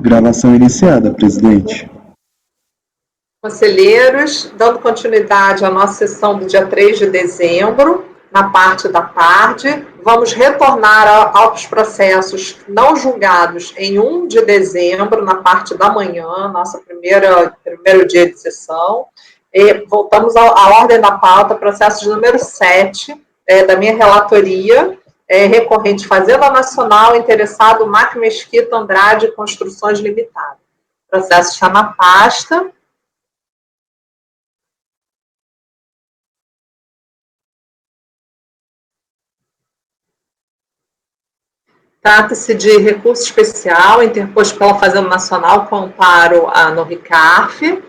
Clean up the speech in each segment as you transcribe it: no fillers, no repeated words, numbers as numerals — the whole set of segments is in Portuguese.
Gravação iniciada, presidente. Conselheiros, dando continuidade à nossa sessão do dia 3 de dezembro, na parte da tarde, vamos retornar aos processos não julgados em 1 de dezembro, na parte da manhã, nosso primeiro dia de sessão. E voltamos à ordem da pauta, processo de número 7, da minha relatoria, recorrente Fazenda Nacional, interessado Mac Mesquita Andrade Construções Limitada. O processo está na pasta. Trata-se de recurso especial interposto pela Fazenda Nacional com amparo no RICARF.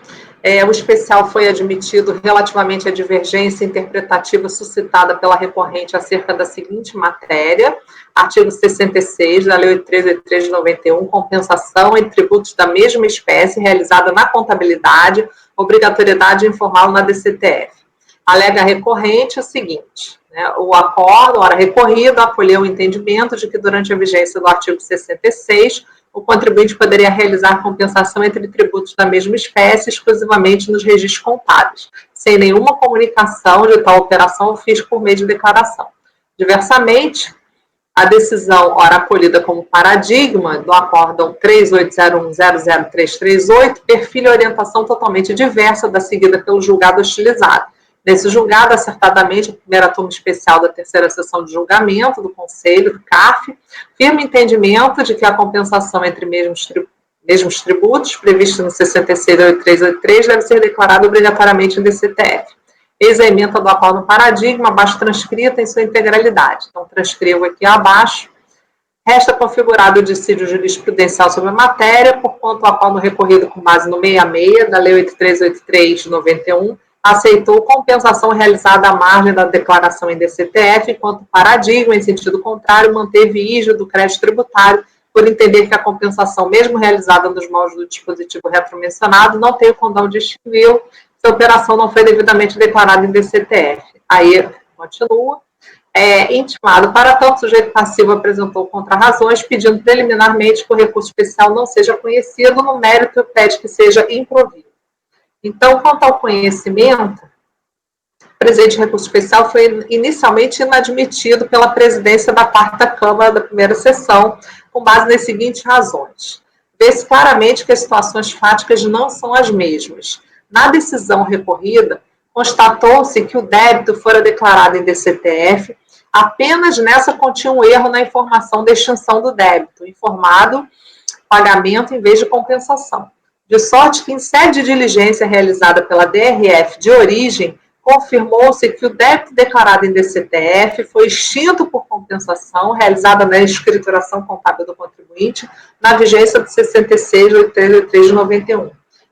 O especial foi admitido relativamente à divergência interpretativa suscitada pela recorrente acerca da seguinte matéria, artigo 66 da Lei 8.383 de 91, compensação em tributos da mesma espécie realizada na contabilidade, obrigatoriedade de informá-lo na DCTF. Alega a recorrente o seguinte: o acordo, ora recorrido, acolheu o entendimento de que durante a vigência do artigo 66, o contribuinte poderia realizar compensação entre tributos da mesma espécie exclusivamente nos registros contábeis, sem nenhuma comunicação de tal operação ao fisco por meio de declaração. Diversamente, a decisão, ora acolhida como paradigma do acórdão 3801-00338, perfila orientação totalmente diversa da seguida pelo julgado hostilizado. Nesse julgado, acertadamente, a primeira turma especial da terceira sessão de julgamento do Conselho, do CAF, firme entendimento de que a compensação entre mesmos tributos, prevista no 66.8383, deve ser declarada obrigatoriamente em DCTF. Eis a ementa do acordo no paradigma, abaixo transcrita em sua integralidade. Então, transcrevo aqui abaixo. Resta configurado o dissídio jurisprudencial sobre a matéria, porquanto o acordo recorrido com base no 66 da Lei 8.383 de 91, aceitou compensação realizada à margem da declaração em DCTF, enquanto paradigma, em sentido contrário, manteve ígio do crédito tributário, por entender que a compensação, mesmo realizada nos moldes do dispositivo retromencionado, não tem o condão de extingui-lo, se a operação não foi devidamente declarada em DCTF. Aí, continua. Intimado, para tanto, o sujeito passivo apresentou contrarrazões, pedindo preliminarmente que o recurso especial não seja conhecido, no mérito pede que seja improvido. Então, quanto ao conhecimento, o presente recurso especial foi inicialmente inadmitido pela presidência da 4ª Câmara da primeira sessão, com base nas seguintes razões. Vê-se claramente que as situações fáticas não são as mesmas. Na decisão recorrida, constatou-se que o débito fora declarado em DCTF, apenas nessa continha um erro na informação da extinção do débito, informado pagamento em vez de compensação. De sorte que, em sede de diligência realizada pela DRF de origem, confirmou-se que o débito declarado em DCTF foi extinto por compensação realizada na escrituração contábil do contribuinte na vigência do 66.883 de 91.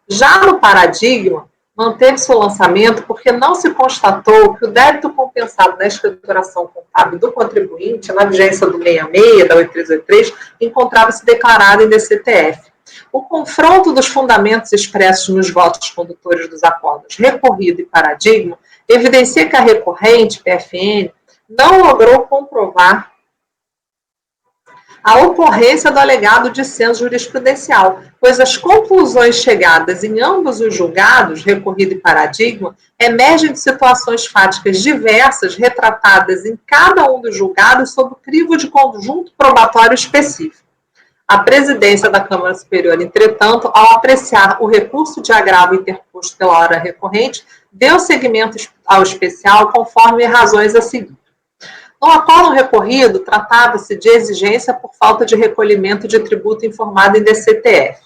Já no paradigma, manteve-se o lançamento porque não se constatou que o débito compensado na escrituração contábil do contribuinte, na vigência do 66, da 8.383, encontrava-se declarado em DCTF. O confronto dos fundamentos expressos nos votos condutores dos acordos recorrido e paradigma evidencia que a recorrente, PFN, não logrou comprovar a ocorrência do alegado dissenso jurisprudencial, pois as conclusões chegadas em ambos os julgados, recorrido e paradigma, emergem de situações fáticas diversas retratadas em cada um dos julgados sob o crivo de conjunto probatório específico. A presidência da Câmara Superior, entretanto, ao apreciar o recurso de agravo interposto pela hora recorrente, deu seguimento ao especial conforme razões a seguir. No acordo recorrido, tratava-se de exigência por falta de recolhimento de tributo informado em DCTF.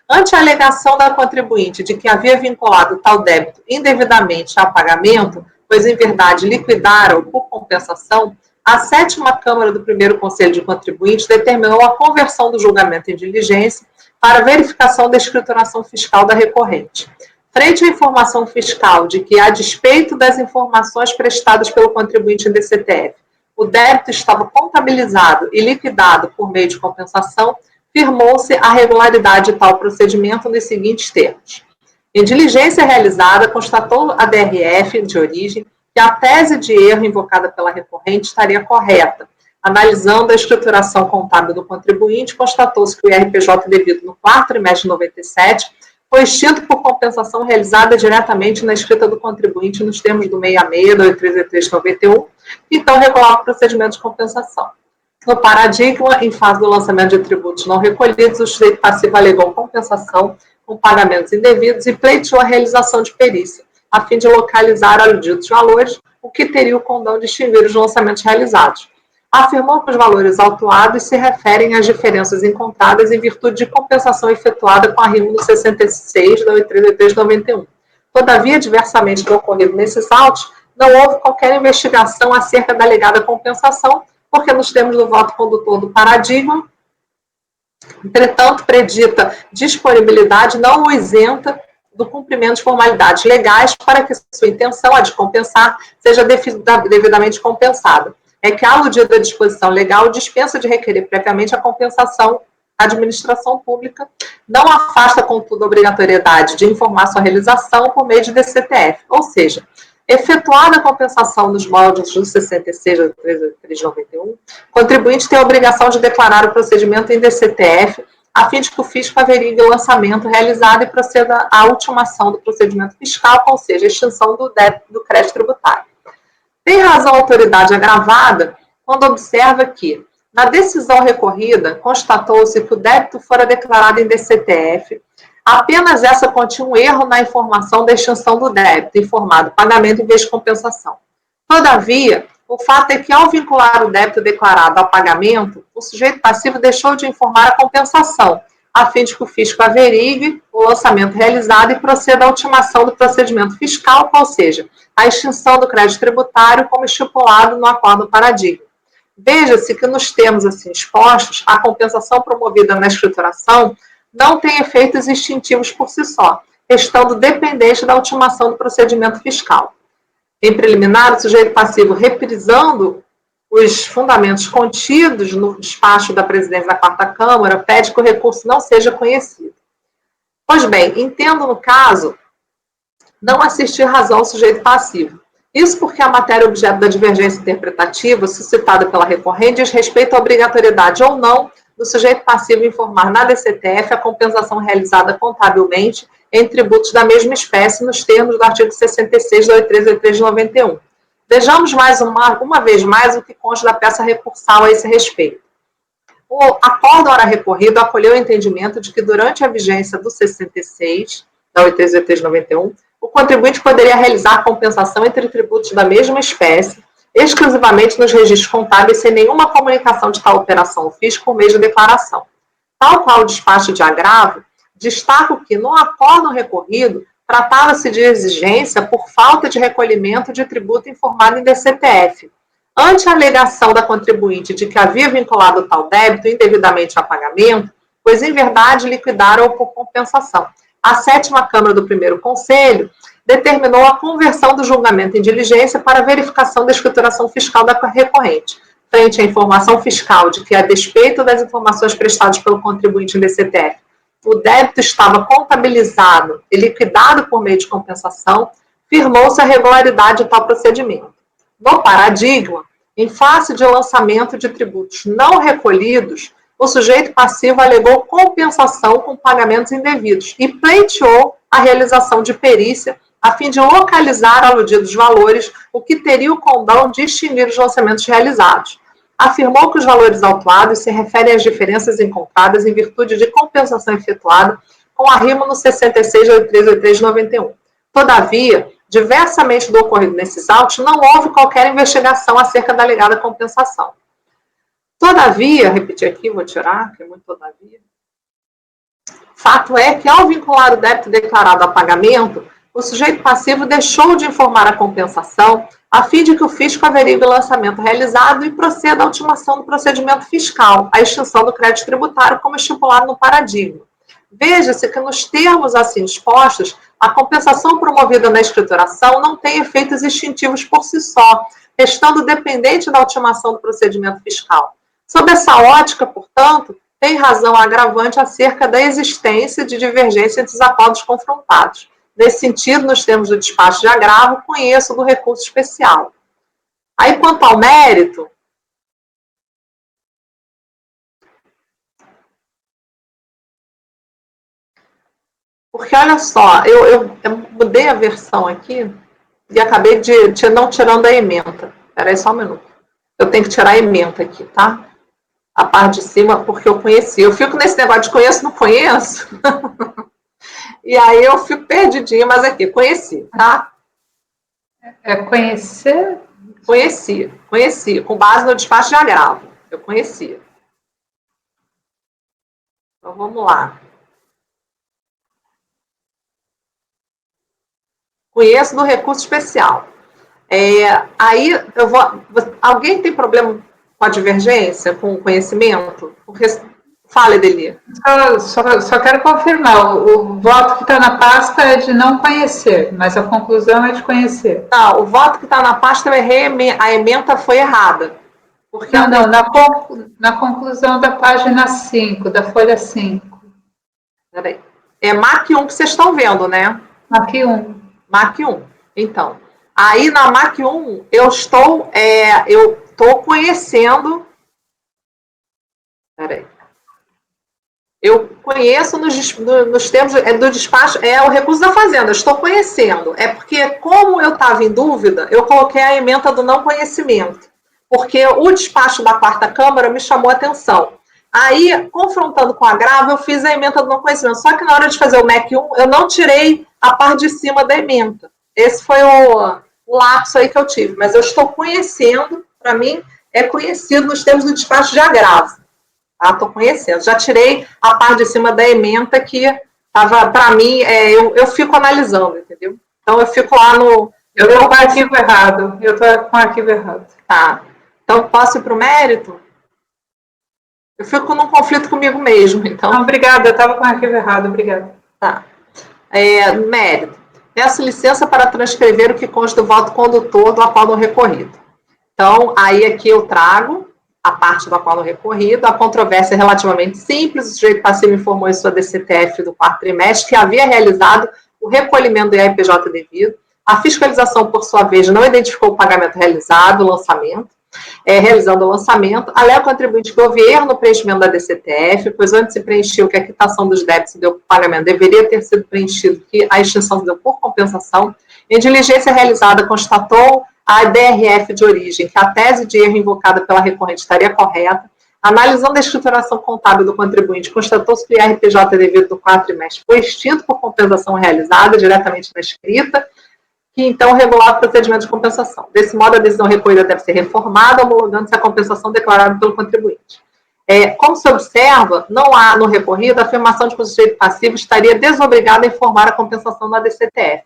Ante a alegação da contribuinte de que havia vinculado tal débito indevidamente ao pagamento, pois em verdade liquidara-o por compensação, a 7ª Câmara do primeiro Conselho de Contribuintes determinou a conversão do julgamento em diligência para verificação da escrituração fiscal da recorrente. Frente à informação fiscal de que, a despeito das informações prestadas pelo contribuinte em DCTF, o débito estava contabilizado e liquidado por meio de compensação, firmou-se a regularidade de tal procedimento nos seguintes termos. Em diligência realizada, constatou a DRF de origem que a tese de erro invocada pela recorrente estaria correta, Analisando a escrituração contábil do contribuinte, constatou-se que o IRPJ devido no quarto trimestre de 97 foi extinto por compensação realizada diretamente na escrita do contribuinte nos termos do 66, do 8391, então regulava o procedimento de compensação. No paradigma, em fase do lançamento de tributos não recolhidos, o sujeito passivo alegou compensação com pagamentos indevidos e pleiteou a realização de perícia, a fim de localizar aludidos valores, o que teria o condão de extinguir os lançamentos realizados. Afirmou que os valores autuados se referem às diferenças encontradas em virtude de compensação efetuada com artigo 66 da 8391. Todavia, diversamente do ocorrido nesses autos, não houve qualquer investigação acerca da alegada compensação, porque nos termos do voto condutor do paradigma, entretanto, predita disponibilidade não o isenta do cumprimento de formalidades legais para que sua intenção, a de compensar, seja devidamente compensada. É que a aludida disposição legal dispensa de requerer previamente a compensação à administração pública, não afasta, contudo, a obrigatoriedade de informar sua realização por meio de DCTF, ou seja, efetuada a compensação nos moldes do 66 do 391, o contribuinte tem a obrigação de declarar o procedimento em DCTF, a fim de que o fisco averigue o lançamento realizado e proceda à ultimação do procedimento fiscal, ou seja, a extinção do débito do crédito tributário. Tem razão a autoridade agravada quando observa que, na decisão recorrida, constatou-se que o débito fora declarado em DCTF, apenas essa continha um erro na informação da extinção do débito, informado pagamento em vez de compensação. Todavia, o fato é que, ao vincular o débito declarado ao pagamento, o sujeito passivo deixou de informar a compensação, a fim de que o fisco averigue o lançamento realizado e proceda à ultimação do procedimento fiscal, ou seja, a extinção do crédito tributário como estipulado no acordo paradigma. Veja-se que nos termos assim expostos, a compensação promovida na escrituração não tem efeitos extintivos por si só, estando dependente da ultimação do procedimento fiscal. Em preliminar, o sujeito passivo, reprisando os fundamentos contidos no despacho da presidência da Quarta Câmara, pede que o recurso não seja conhecido. Pois bem, entendo no caso não assistir razão ao sujeito passivo. Isso porque a matéria objeto da divergência interpretativa suscitada pela recorrente diz respeito à obrigatoriedade ou não do sujeito passivo informar na DCTF a compensação realizada contabilmente em tributos da mesma espécie nos termos do artigo 66 da 8391. Vejamos mais uma vez mais o que consta da peça recursal a esse respeito. O acordo ora recorrido acolheu o entendimento de que durante a vigência do 66 da 8391, o contribuinte poderia realizar compensação entre tributos da mesma espécie, exclusivamente nos registros contábeis, sem nenhuma comunicação de tal operação ao fisco por meio de declaração. Tal qual o despacho de agravo, destaco que, no acordo recorrido, tratava-se de exigência por falta de recolhimento de tributo informado em DCTF. Ante a alegação da contribuinte de que havia vinculado tal débito indevidamente a pagamento, pois em verdade liquidaram-o por compensação. A 7ª Câmara do Primeiro Conselho determinou a conversão do julgamento em diligência para verificação da escrituração fiscal da recorrente, frente à informação fiscal de que, a despeito das informações prestadas pelo contribuinte em DCTF, o débito estava contabilizado e liquidado por meio de compensação, firmou-se a regularidade de tal procedimento. No paradigma, em face de lançamento de tributos não recolhidos, o sujeito passivo alegou compensação com pagamentos indevidos e pleiteou a realização de perícia a fim de localizar aludidos valores, o que teria o condão de extinguir os lançamentos realizados. Afirmou que os valores autuados se referem às diferenças encontradas em virtude de compensação efetuada com arrimo no 66 de 8391. Todavia, diversamente do ocorrido nesses autos, não houve qualquer investigação acerca da alegada compensação. Todavia, repetir aqui, vou tirar, que é muito todavia. Fato é que, ao vincular o débito declarado a pagamento, o sujeito passivo deixou de informar a compensação a fim de que o fisco averigue o lançamento realizado e proceda à ultimação do procedimento fiscal, a extinção do crédito tributário, como estipulado no paradigma. Veja-se que, nos termos assim expostos, a compensação promovida na escrituração não tem efeitos extintivos por si só, restando dependente da ultimação do procedimento fiscal. Sob essa ótica, portanto, tem razão a agravante acerca da existência de divergência entre os acordos confrontados. Nesse sentido, nos termos do despacho de agravo, conheço do recurso especial. Aí, quanto ao mérito, Porque, olha só, eu mudei a versão aqui e acabei de não tirando a ementa. Espera aí só um minuto. Eu tenho que tirar a ementa aqui, tá? A parte de cima, porque eu conheci. Eu fico nesse negócio de conheço, não conheço. E aí eu fico perdidinha, mas aqui, conheci, tá? É conhecer? Conheci, com base no despacho de agravo. Eu conheci. Então vamos lá. Conheço do recurso especial. Aí eu vou. Alguém tem problema com a divergência, com o conhecimento? Porque, fala, Edeli. Só quero confirmar, o voto que está na pasta é de não conhecer, mas a conclusão é de conhecer. Não, o voto que está na pasta eu errei, a ementa foi errada. Porque não, na conclusão da página 5, da folha 5. Peraí. É MAC 1 que vocês estão vendo, né? MAC 1. MAC 1. Então, aí na MAC 1 eu estou conhecendo. Peraí. Eu conheço nos termos do despacho, é o recurso da Fazenda, eu estou conhecendo. É porque, como eu estava em dúvida, eu coloquei a ementa do não conhecimento. Porque o despacho da quarta Câmara me chamou a atenção. Aí, confrontando com a agravo, eu fiz a ementa do não conhecimento. Só que na hora de fazer o MEC 1, eu não tirei a parte de cima da ementa. Esse foi o lapso aí que eu tive. Mas eu estou conhecendo, para mim, é conhecido nos termos do despacho de agravo. Estou conhecendo. Já tirei a parte de cima da ementa que estava, para mim, eu fico analisando, entendeu? Então, eu fico lá no... Eu estou com o arquivo errado. Eu estou com o arquivo errado. Tá. Então, posso ir para o mérito? Eu fico num conflito comigo mesmo, então... Não, obrigada. Eu estava com o arquivo errado. Obrigada. Tá. Mérito. Peço licença para transcrever o que consta do voto condutor do acordo recorrido. Então, aí aqui eu trago a parte do acordo recorrido, a controvérsia é relativamente simples, o sujeito passivo informou em sua DCTF do quarto trimestre que havia realizado o recolhimento do IRPJ devido, a fiscalização, por sua vez, não identificou o pagamento realizado, o lançamento, realizando o lançamento, alega o contribuinte que houve erro no preenchimento da DCTF, pois antes se preencheu que a quitação dos débitos deu por pagamento deveria ter sido preenchido que a extinção se deu por compensação. Em diligência realizada, constatou a DRF de origem que a tese de erro invocada pela recorrente estaria correta. Analisando a escrituração contábil do contribuinte, constatou-se que o IRPJ devido do quarto trimestre foi extinto por compensação realizada diretamente na escrita, que então regulava o procedimento de compensação. Desse modo, a decisão recolhida deve ser reformada, homologando-se a compensação declarada pelo contribuinte. Como se observa, não há no recorrido a afirmação de que o sujeito passivo estaria desobrigado a informar a compensação na DCTF.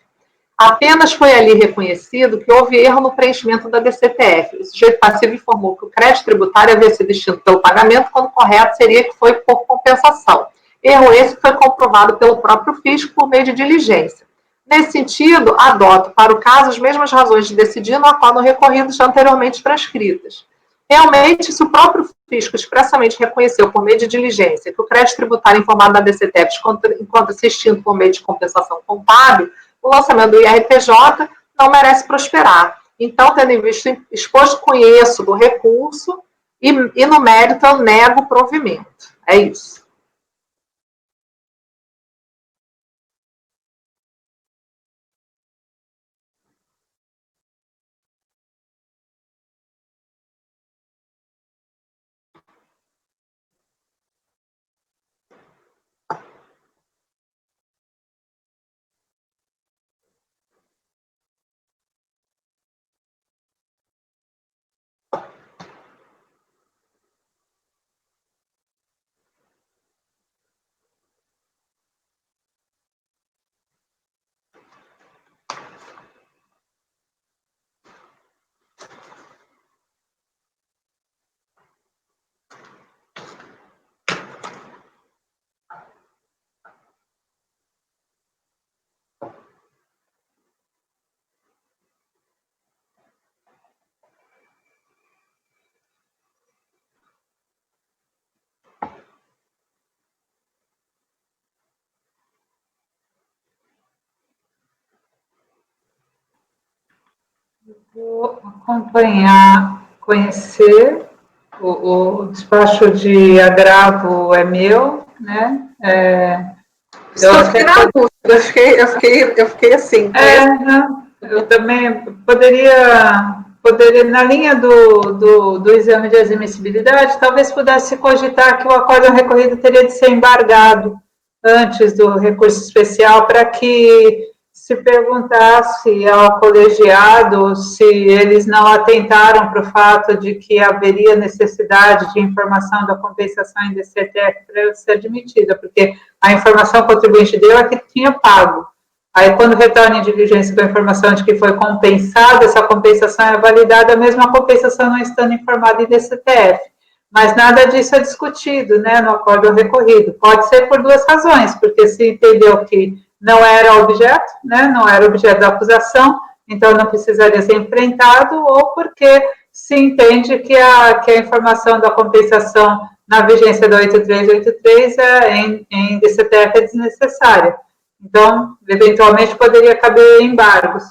Apenas foi ali reconhecido que houve erro no preenchimento da DCTF. O sujeito passivo informou que o crédito tributário havia sido extinto pelo pagamento, quando correto seria que foi por compensação. Erro esse que foi comprovado pelo próprio fisco por meio de diligência. Nesse sentido, adoto, para o caso, as mesmas razões de decidir no acordo recorrido já anteriormente transcritas. Realmente, se o próprio fisco expressamente reconheceu por meio de diligência que o crédito tributário informado na DCTF encontra-se extinto por meio de compensação contábil, o lançamento do IRPJ não merece prosperar. Então, tendo em vista exposto conheço do recurso e no mérito eu nego o provimento. É isso. Vou acompanhar, conhecer, o despacho de agravo é meu, né? Eu fiquei na dúvida, eu fiquei assim. Não, eu também poderia, na linha do exame de admissibilidade, talvez pudesse cogitar que o acórdão recorrido teria de ser embargado antes do recurso especial, para que se perguntasse ao colegiado se eles não atentaram para o fato de que haveria necessidade de informação da compensação em DCTF para ser admitida, porque a informação que o contribuinte deu é que tinha pago. Aí, quando retorna em diligência com a informação de que foi compensada, essa compensação é validada, mesmo a compensação não estando informada em DCTF. Mas nada disso é discutido, né, no acórdão recorrido. Pode ser por duas razões, porque se entendeu que não era objeto, né, não era objeto da acusação, então não precisaria ser enfrentado, ou porque se entende que a informação da compensação na vigência da 8383 em DCTF é desnecessária. Então, eventualmente, poderia caber embargos.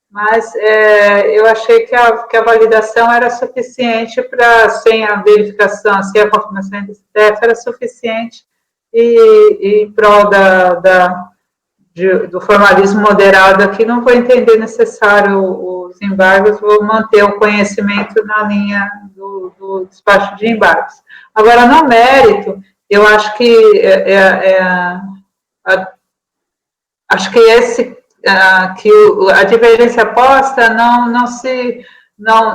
Mas eu achei que a validação era suficiente para, sem a verificação, sem a confirmação do STF, era suficiente, e em prol do formalismo moderado aqui, não vou entender necessário os embargos, vou manter o conhecimento na linha do despacho de embargos. Agora, no mérito, eu acho que a divergência posta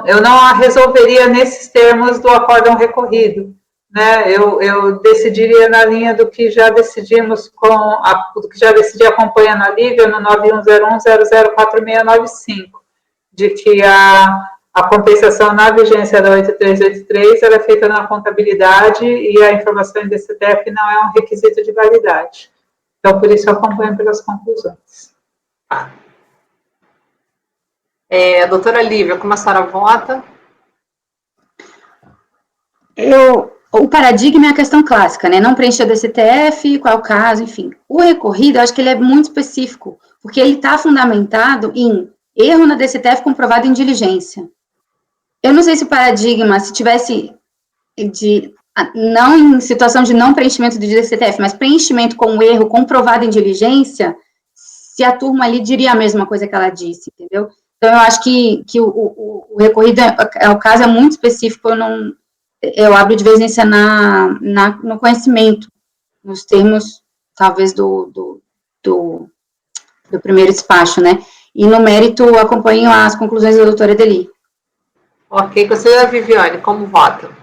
eu não a resolveria nesses termos do acórdão recorrido, né? Eu decidiria na linha do que já decidimos do que já decidi acompanhando a Lívia no 9101004695, de que a compensação na vigência da 8383 ela é feita na contabilidade e a informação em DCTF não é um requisito de validade. Então, por isso, eu acompanho pelas conclusões. Doutora Lívia, como a senhora vota? O paradigma é a questão clássica, né? Não preencher o DCTF, qual é o caso, enfim. O recorrido, eu acho que ele é muito específico, porque ele está fundamentado em erro na DCTF comprovado em diligência. Eu não sei se o paradigma, se tivesse não em situação de não preenchimento do DCTF, mas preenchimento com erro comprovado em diligência, se a turma ali diria a mesma coisa que ela disse, entendeu? Então, eu acho que o recorrido, o caso é muito específico, eu abro divergência no conhecimento, nos termos, talvez, do primeiro despacho, né? E no mérito, eu acompanho as conclusões da doutora Edeli. Ok, conselheira Viviane, como vota?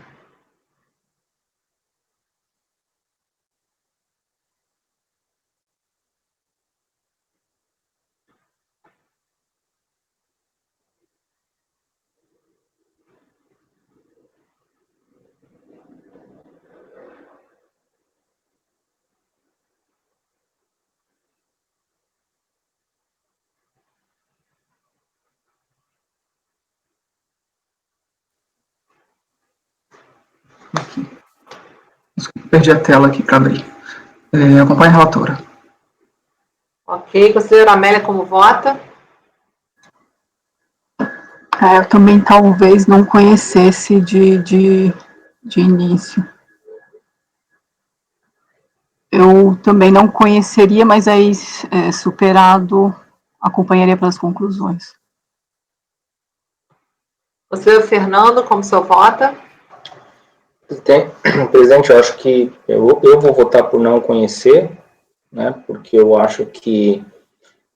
Perdi a tela aqui para abrir. Acompanhe a relatora. Ok, conselheira Amélia, como vota? Eu também talvez não conhecesse de início. Eu também não conheceria, mas aí, superado, acompanharia pelas conclusões. Conselheiro Fernando, como o senhor vota? Presidente, eu acho que eu vou votar por não conhecer, né, porque eu acho que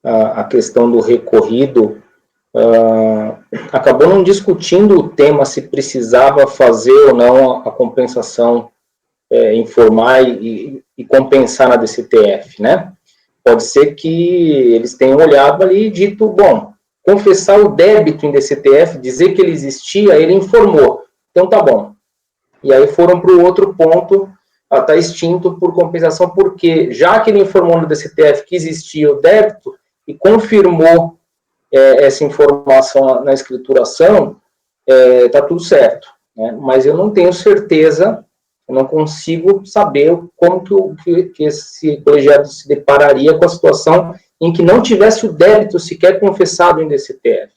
a questão do recorrido acabou não discutindo o tema se precisava fazer ou não a compensação, informar e compensar na DCTF, né? Pode ser que eles tenham olhado ali e dito, bom, confessar o débito em DCTF, dizer que ele existia, ele informou, então tá bom. E aí foram para o outro ponto, está extinto por compensação, porque já que ele informou no DCTF que existia o débito e confirmou essa informação na escrituração, está tudo certo, né? Mas eu não tenho certeza, eu não consigo saber como que esse colegiado se depararia com a situação em que não tivesse o débito sequer confessado em DCTF.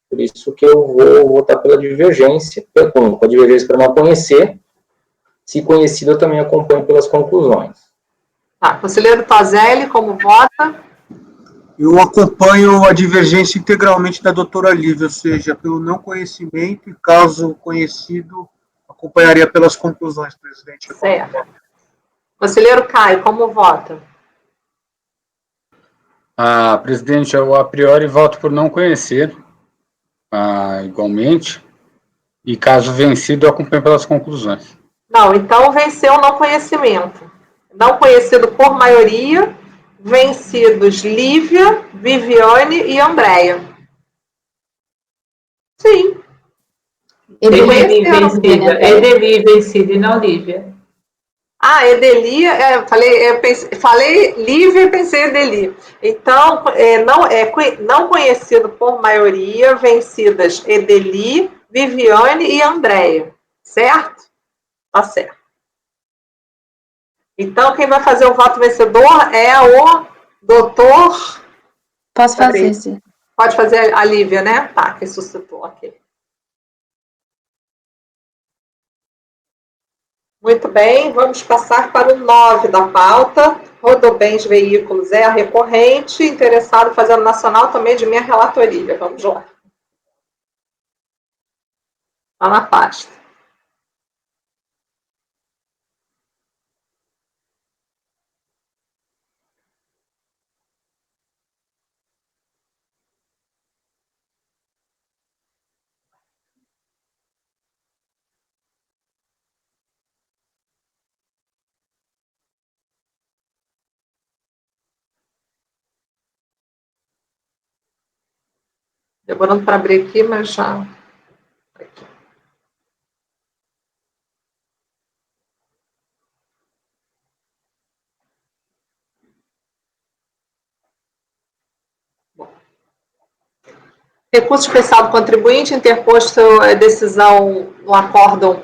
Por isso que eu vou votar pela divergência, com a divergência para não conhecer. Se conhecido, eu também acompanho pelas conclusões. Tá, conselheiro Tozelli, como vota? Eu acompanho a divergência integralmente da doutora Lívia, ou seja, pelo não conhecimento e, caso conhecido, acompanharia pelas conclusões, presidente. Certo. Conselheiro Caio, como vota? Presidente, eu a priori voto por não conhecer, igualmente, e caso vencido, eu acompanho pelas conclusões. Não, então venceu o não conhecimento. Não conhecido por maioria, vencidos Lívia, Viviane e Andréia. Sim. Edeli vencida. Edeli vencida e não Lívia. Edeli, falei Lívia e pensei Edeli. Então, não conhecido por maioria, vencidas Edeli, Viviane e Andréia. Certo? Tá certo. Então, quem vai fazer o voto vencedor é o doutor... Posso fazer, sim. Pode fazer a Lívia, né? Tá, que suscitou, ok. Muito bem, vamos passar para o 9 da pauta. Rodobens Veículos é a recorrente, interessado em fazer nacional também de minha relatoria. Vamos lá. Está na pasta. Demorando para abrir aqui, mas já... Aqui. Bom. Recurso especial do contribuinte, interposto decisão no acórdão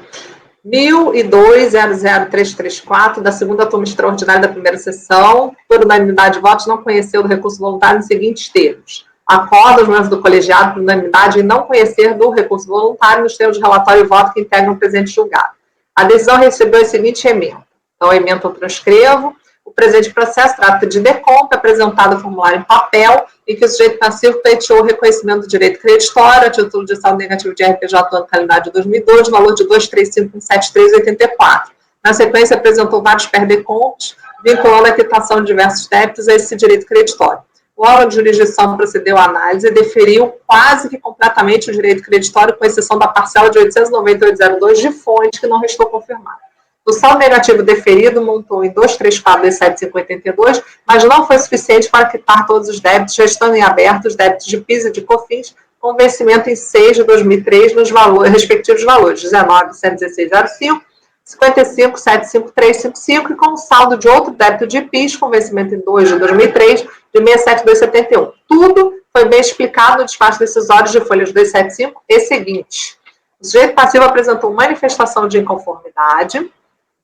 1002-00334, da segunda turma extraordinária da primeira sessão, por unanimidade de votos, não conheceu do recurso voluntário nos seguintes termos. Acorda os membros do colegiado por unanimidade em não conhecer do recurso voluntário nos termos de relatório e voto que integram o presente julgado. A decisão recebeu a seguinte emenda. Então, a emenda eu transcrevo. O presente processo trata de DECOMP, apresentado no formulário em papel, em que o sujeito passivo pleiteou o reconhecimento do direito creditório a título de saldo negativo de RPJ do ano calendário de 2002, no valor de 235.173,84. Na sequência, apresentou vários PER-DECOMPs, vinculando a quitação de diversos débitos a esse direito creditório. O órgão de jurisdição procedeu à análise e deferiu quase que completamente o direito creditório, com exceção da parcela de 898,02 de fonte, que não restou confirmada. O saldo negativo deferido montou em 234.275,82, mas não foi suficiente para quitar todos os débitos, restando em aberto os débitos de PIS e de COFINS, com vencimento em 6 de 2003 nos respectivos valores, 19.116,05, 55.753,55 e com saldo de outro débito de PIS, com vencimento em 2 de 2003, de 67.271. Tudo foi bem explicado no despacho decisório de folhas 275 e seguinte. O sujeito passivo apresentou manifestação de inconformidade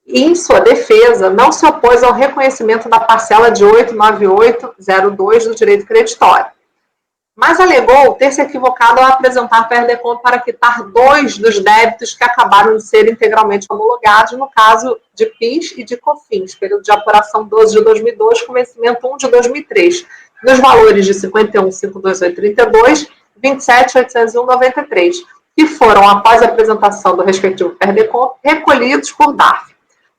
e, em sua defesa, não se opôs ao reconhecimento da parcela de 898,02 do direito creditório, mas alegou ter se equivocado ao apresentar PER-DECOMP para quitar 2 dos débitos que acabaram de ser integralmente homologados, no caso de PIS e de COFINS, período de apuração 12 de 2002, com vencimento 1 de 2003, nos valores de 51.528,32 e 27.801,93, que foram, após a apresentação do respectivo PER-DECOMP, recolhidos por DARF.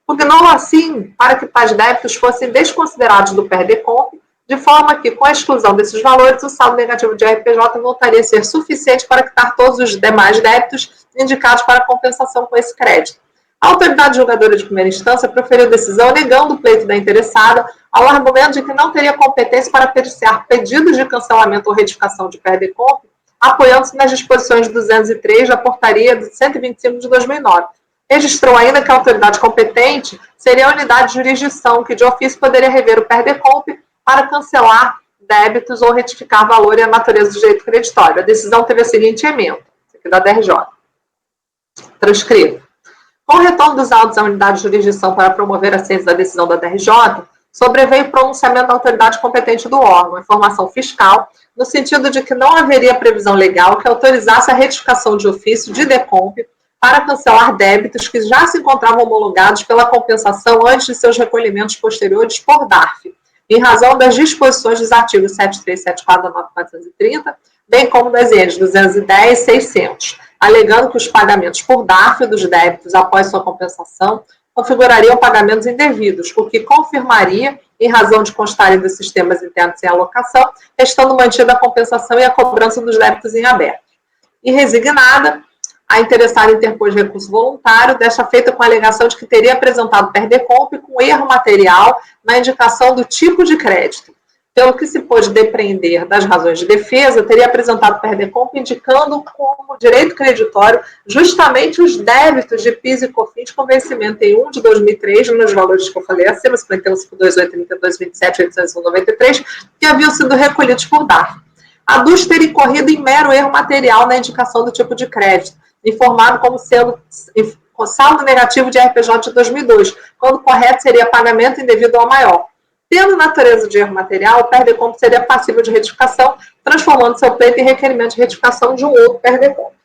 Pugnou assim para que tais débitos fossem desconsiderados do PER-DECOMP, de forma que, com a exclusão desses valores, o saldo negativo de RPJ voltaria a ser suficiente para quitar todos os demais débitos indicados para compensação com esse crédito. A autoridade julgadora de primeira instância proferiu decisão negando o pleito da interessada ao argumento de que não teria competência para periciar pedidos de cancelamento ou retificação de PER-DECOMP, apoiando-se nas disposições 203 da portaria de 125 de 2009. Registrou ainda que a autoridade competente seria a unidade de jurisdição, que de ofício poderia rever o PER-DECOMP para cancelar débitos ou retificar valor e a natureza do direito creditório. A decisão teve a seguinte emenda, aqui da DRJ. Transcrevo. Com o retorno dos autos à unidade de jurisdição para promover a ciência da decisão da DRJ, sobreveio o pronunciamento da autoridade competente do órgão, informação fiscal, no sentido de que não haveria previsão legal que autorizasse a retificação de ofício de DECOMP para cancelar débitos que já se encontravam homologados pela compensação antes de seus recolhimentos posteriores por DARF, em razão das disposições dos artigos 73 e 74 da 9430, bem como das ENs 210 e 600, alegando que os pagamentos por DARF dos débitos após sua compensação configurariam pagamentos indevidos, o que confirmaria, em razão de constarem dos sistemas internos sem alocação, restando mantida a compensação e a cobrança dos débitos em aberto. E resignada, a interessada interpôs recurso voluntário, desta feita com a alegação de que teria apresentado PERDECOMP com erro material na indicação do tipo de crédito. Pelo que se pôde depreender das razões de defesa, teria apresentado PERDECOMP indicando como direito creditório justamente os débitos de PIS e COFINS com vencimento em 1 de 2003, nos valores que eu falei acima, 51,58, 32, 27, 893, que haviam sido recolhidos por DARF. Aduz ter incorrido em mero erro material na indicação do tipo de crédito, informado como sendo saldo negativo de RPJ de 2002, quando correto seria pagamento indevido ao maior. Tendo natureza de erro material, o PERDECOMP seria passível de retificação, transformando seu pleito em requerimento de retificação de um outro PERDECOMP.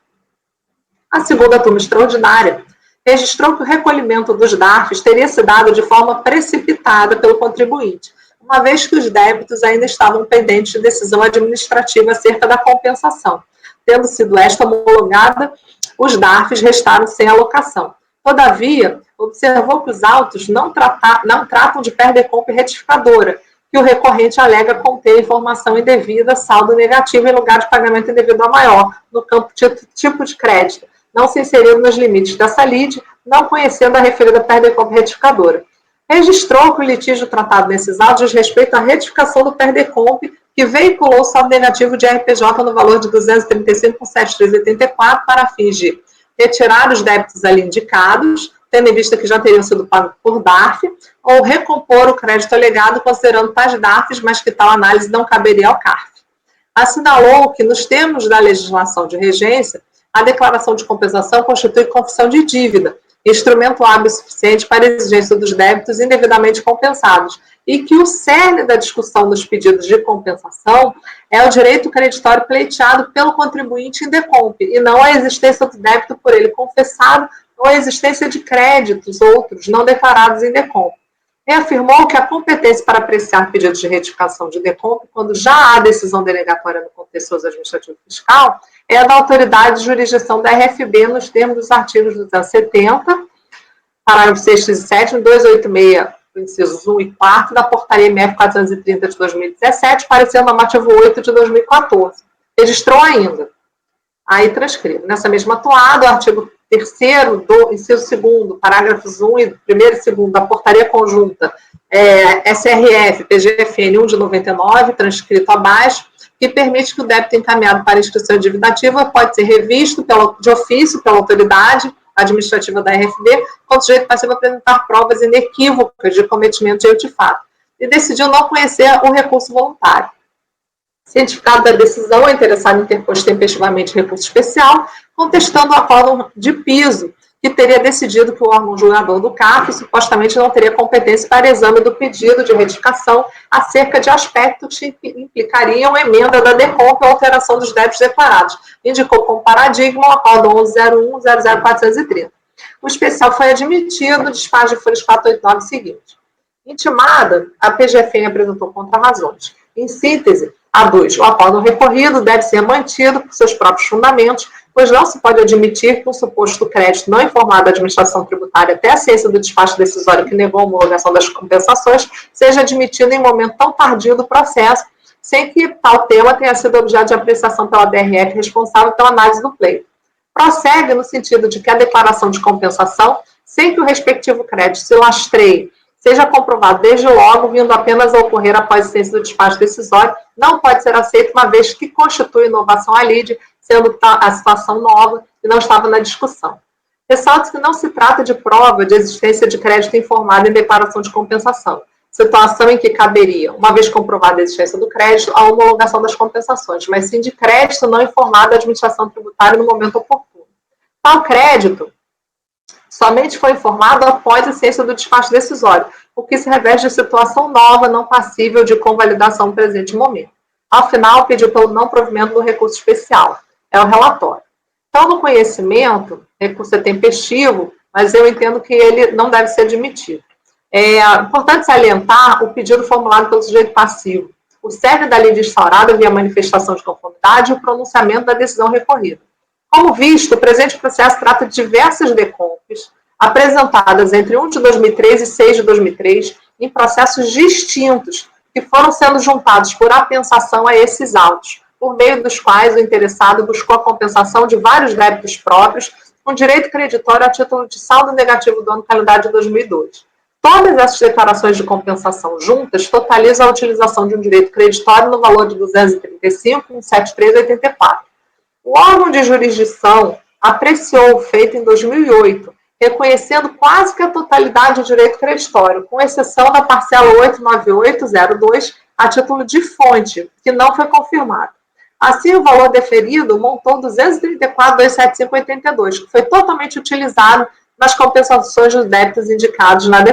A segunda turma extraordinária registrou que o recolhimento dos DARFs teria se dado de forma precipitada pelo contribuinte, uma vez que os débitos ainda estavam pendentes de decisão administrativa acerca da compensação. Tendo sido esta homologada, os DARFs restaram sem alocação. Todavia, observou que os autos não tratam de PERDECOMP retificadora, que o recorrente alega conter informação indevida, saldo negativo em lugar de pagamento indevido ao maior, no campo tipo de crédito, não se inserindo nos limites dessa lide, não conhecendo a referida PERDECOMP retificadora. Registrou que o litígio tratado nesses autos diz respeito à retificação do PERDECOMP, que veiculou o saldo negativo de RPJ no valor de 235,7384 para fins de retirar os débitos ali indicados, tendo em vista que já teriam sido pagos por DARF, ou recompor o crédito alegado considerando tais DARFs, mas que tal análise não caberia ao CARF. Assinalou que, nos termos da legislação de regência, a declaração de compensação constitui confissão de dívida, instrumento hábil suficiente para a exigência dos débitos indevidamente compensados, e que o cerne da discussão dos pedidos de compensação é o direito creditório pleiteado pelo contribuinte em DECOMP, e não a existência do débito por ele confessado ou a existência de créditos outros não declarados em DECOMP. Reafirmou que a competência para apreciar pedidos de retificação de DECOMP, quando já há decisão delegatória no contencioso administrativo fiscal, é a da autoridade de jurisdição da RFB nos termos dos artigos 270, parágrafos 6 e 7, 286, incisos 1 e 4, da portaria MF 430 de 2017, parecer normativo 8 de 2014. Registrou ainda. Aí transcrito. Nessa mesma atuada, o artigo 3º do inciso 2º, parágrafos 1 e 1º e 2º da portaria conjunta SRF, PGFN 1 de 99, transcrito abaixo, que permite que o débito encaminhado para inscrição dividativa pode ser revisto de ofício pela autoridade administrativa da RFB, com o sujeito passivo a apresentar provas inequívocas de cometimento de erro de fato, e decidiu não conhecer o recurso voluntário. Cientificado da decisão, o interessado interpôs tempestivamente recurso especial, contestando o acórdão de piso, que teria decidido que o órgão julgador do CARF supostamente não teria competência para exame do pedido de retificação acerca de aspectos que implicariam emenda da DECOMP ou alteração dos débitos declarados. Indicou como paradigma o acórdão 1101-00430. O especial foi admitido, despacho de folhas 489 seguinte. Intimada, a PGFN apresentou contrarrazões. Em síntese, A2, o acórdão recorrido deve ser mantido por seus próprios fundamentos, pois não se pode admitir que um suposto crédito não informado da administração tributária até a ciência do despacho decisório que negou a homologação das compensações seja admitido em momento tão tardio do processo, sem que tal tema tenha sido objeto de apreciação pela DRF responsável pela análise do pleito. Prossegue no sentido de que a declaração de compensação, sem que o respectivo crédito se lastreie, seja comprovado desde logo, vindo apenas a ocorrer após a ciência do despacho decisório, não pode ser aceito, uma vez que constitui inovação à lide, sendo a situação nova e não estava na discussão. Ressalta que não se trata de prova de existência de crédito informado em declaração de compensação, situação em que caberia, uma vez comprovada a existência do crédito, a homologação das compensações, mas sim de crédito não informado da administração tributária no momento oportuno. Tal crédito somente foi informado após a ciência do despacho decisório, o que se reveste de situação nova, não passível de convalidação no presente momento. Ao final, pediu pelo não provimento do recurso especial. É o relatório. Então, no conhecimento, recurso é tempestivo, mas eu entendo que ele não deve ser admitido. É importante salientar o pedido formulado pelo sujeito passivo. O cerne da lei instaurada via manifestação de conformidade e o pronunciamento da decisão recorrida. Como visto, o presente processo trata de diversas decompes apresentadas entre 1 de 2003 e 6 de 2003 em processos distintos que foram sendo juntados por apensação a esses autos, por meio dos quais o interessado buscou a compensação de vários débitos próprios com direito creditório a título de saldo negativo do ano calendário de 2002. Todas essas declarações de compensação juntas totalizam a utilização de um direito creditório no valor de 235.173,84. O órgão de jurisdição apreciou o feito em 2008, reconhecendo quase que a totalidade do direito creditório, com exceção da parcela 89802, a título de fonte, que não foi confirmado. Assim, o valor deferido montou 234.275,82, que foi totalmente utilizado nas compensações dos débitos indicados nas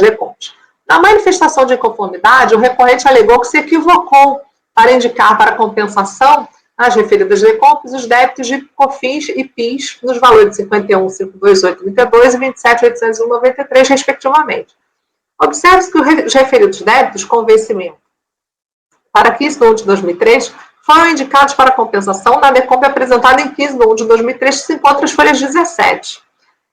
decompes. Na manifestação de inconformidade, o recorrente alegou que se equivocou para indicar para compensação as referidas decompes os débitos de COFINS e PIS nos valores de 51.528,32 e 27.801,93, respectivamente. Observe-se que os referidos débitos com vencimento para 15 de 1 de 2003 foram indicados para compensação na decompe apresentada em 15 de 1 de 2003, que se encontra as folhas 17.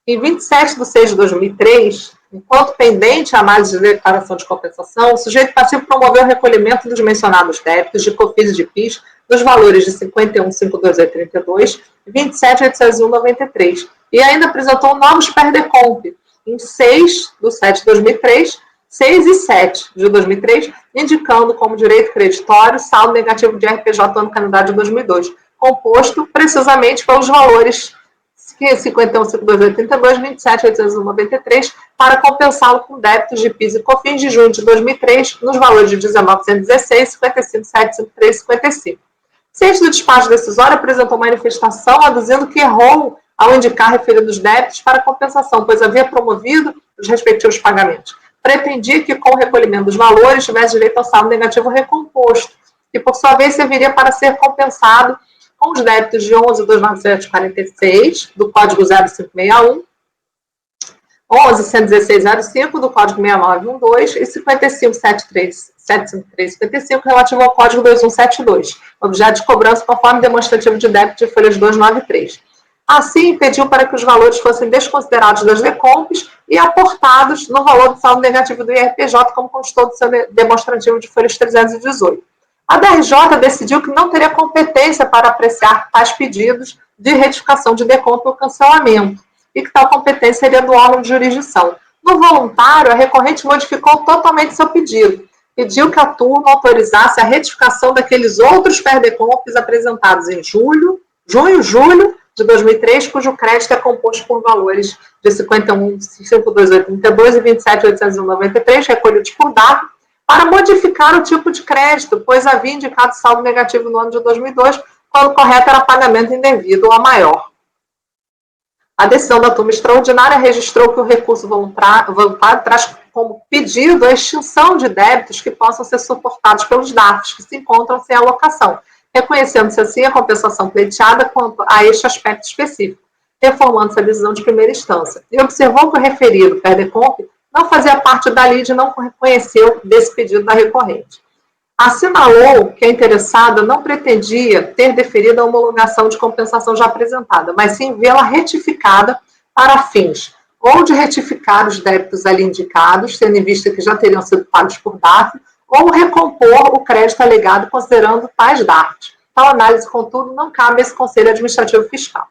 Em 27 de 6 de 2003, enquanto pendente a análise de declaração de compensação, o sujeito passivo promoveu o recolhimento dos mencionados débitos de COFINS e de PIS dos valores de 51.528,32 e 27.801,93 e ainda apresentou novos perdecomp em 6 de 7 de 2003, 6 e 7 de 2003, indicando como direito creditório saldo negativo de RPJ no ano calendário de 2002, composto precisamente pelos valores 51.528,32 e 27.801,93 para compensá-lo com débitos de PIS e COFINS de junho de 2003 nos valores de 19.116, 55.753 e 55. Ciente do despacho decisório, apresentou manifestação aduzindo que errou ao indicar referidos débitos para compensação, pois havia promovido os respectivos pagamentos. Pretendia que, com o recolhimento dos valores, tivesse direito ao saldo negativo recomposto, que, por sua vez, serviria para ser compensado com os débitos de 11.297,46 do Código 0561, 11.116,05 do Código 6912 e 55.753,55 relativo ao Código 2172, objeto de cobrança conforme demonstrativo de débito de folhas 293. Assim, pediu para que os valores fossem desconsiderados das decompes e aportados no valor do saldo negativo do IRPJ, como constou do seu demonstrativo de folhas 318. A DRJ decidiu que não teria competência para apreciar tais pedidos de retificação de decompo ou cancelamento, e que tal competência seria do órgão de jurisdição. No voluntário, a recorrente modificou totalmente seu pedido. Pediu que a turma autorizasse a retificação daqueles outros perdecompes apresentados em julho de 2003, cujo crédito é composto por valores de 51.528,32 e 27.801,93, recolhidos por DARF, para modificar o tipo de crédito, pois havia indicado saldo negativo no ano de 2002, quando o correto era pagamento indevido ou maior. A decisão da turma extraordinária registrou que o recurso voluntário traz como pedido a extinção de débitos que possam ser suportados pelos DARFs, que se encontram sem alocação, reconhecendo-se assim a compensação pleiteada quanto a este aspecto específico, reformando-se a decisão de primeira instância. E observou que o referido perdecomp não fazia parte da lide e não reconheceu desse pedido da recorrente. Assinalou que a interessada não pretendia ter deferido a homologação de compensação já apresentada, mas sim vê-la retificada para fins ou de retificar os débitos ali indicados, tendo em vista que já teriam sido pagos por DARF, ou recompor o crédito alegado considerando tais DARFs. Tal análise, contudo, não cabe a esse Conselho Administrativo Fiscal.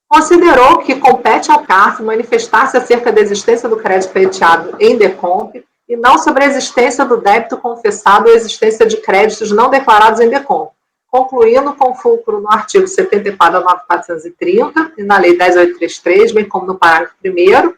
Considerou que compete ao CARF manifestar-se acerca da existência do crédito pleiteado em decomp e não sobre a existência do débito confessado ou a existência de créditos não declarados em decomp, concluindo com fulcro no artigo 74 da 9.430 e na Lei 10.833, bem como no parágrafo 1º,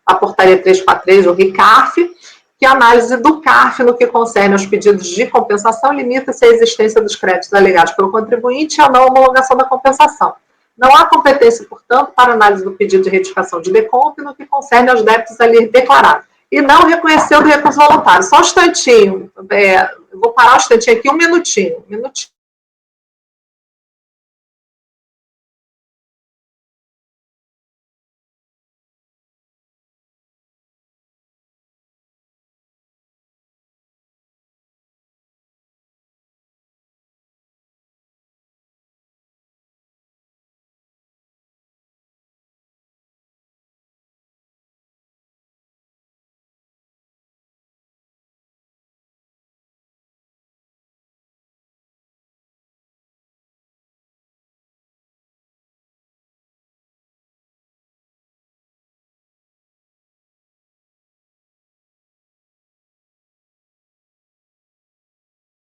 a portaria 343 do RICARF, que a análise do CARF no que concerne aos pedidos de compensação limita-se à existência dos créditos alegados pelo contribuinte e à não homologação da compensação. Não há competência, portanto, para análise do pedido de retificação de decomp no que concerne aos débitos ali declarados. E não reconheceu do recurso voluntário. Só um instantinho, vou parar um instantinho aqui, um minutinho.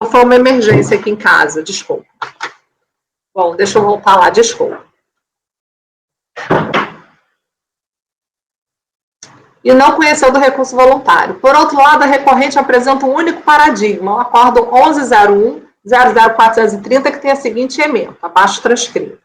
foi uma emergência aqui em casa, desculpa. Bom, deixa eu voltar lá, desculpa. E não conheceu do recurso voluntário. Por outro lado, a recorrente apresenta um único paradigma, o Acórdão 1101-00430, que tem a seguinte ementa, abaixo transcrito.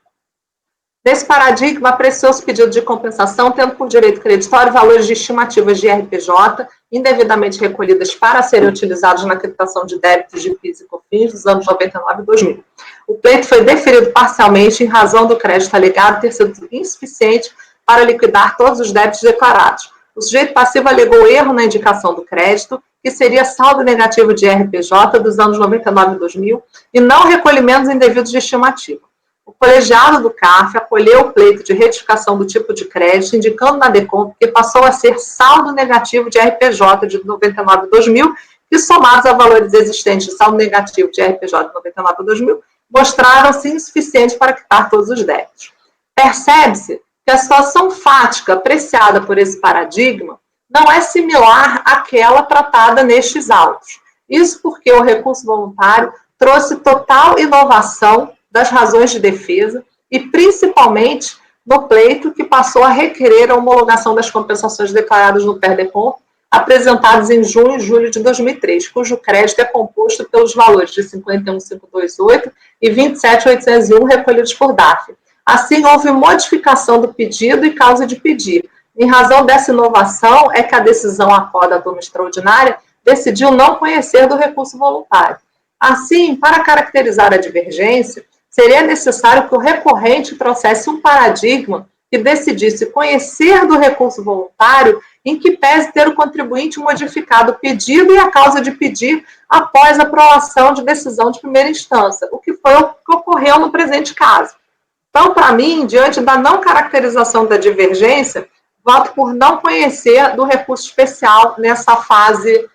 Nesse paradigma, apreciou-se pedido de compensação, tendo por direito creditório valores de estimativas de RPJ, indevidamente recolhidas para serem utilizados na quitação de débitos de PIS e COFINS dos anos 99 e 2000. O pleito foi deferido parcialmente em razão do crédito alegado ter sido insuficiente para liquidar todos os débitos declarados. O sujeito passivo alegou erro na indicação do crédito, que seria saldo negativo de RPJ dos anos 99 e 2000, e não recolhimentos indevidos de estimativa. O colegiado do CARF acolheu o pleito de retificação do tipo de crédito, indicando na DECOMP que passou a ser saldo negativo de RPJ de 99 e 2000, que somados a valores existentes de saldo negativo de RPJ de 99 e 2000, mostraram-se insuficientes para quitar todos os débitos. Percebe-se que a situação fática apreciada por esse paradigma não é similar àquela tratada nestes autos. Isso porque o recurso voluntário trouxe total inovação das razões de defesa e, principalmente, no pleito que passou a requerer a homologação das compensações declaradas no PERDECOM, apresentadas em junho e julho de 2003, cujo crédito é composto pelos valores de 51.528 e 27.801 recolhidos por DAF. Assim, houve modificação do pedido e causa de pedir. Em razão dessa inovação, é que a decisão ACO da turma extraordinária decidiu não conhecer do recurso voluntário. Assim, para caracterizar a divergência, seria necessário que o recorrente trouxesse um paradigma que decidisse conhecer do recurso voluntário em que pese ter o contribuinte modificado o pedido e a causa de pedir após a aprovação de decisão de primeira instância, o que foi o que ocorreu no presente caso. Então, para mim, diante da não caracterização da divergência, voto por não conhecer do recurso especial nessa fase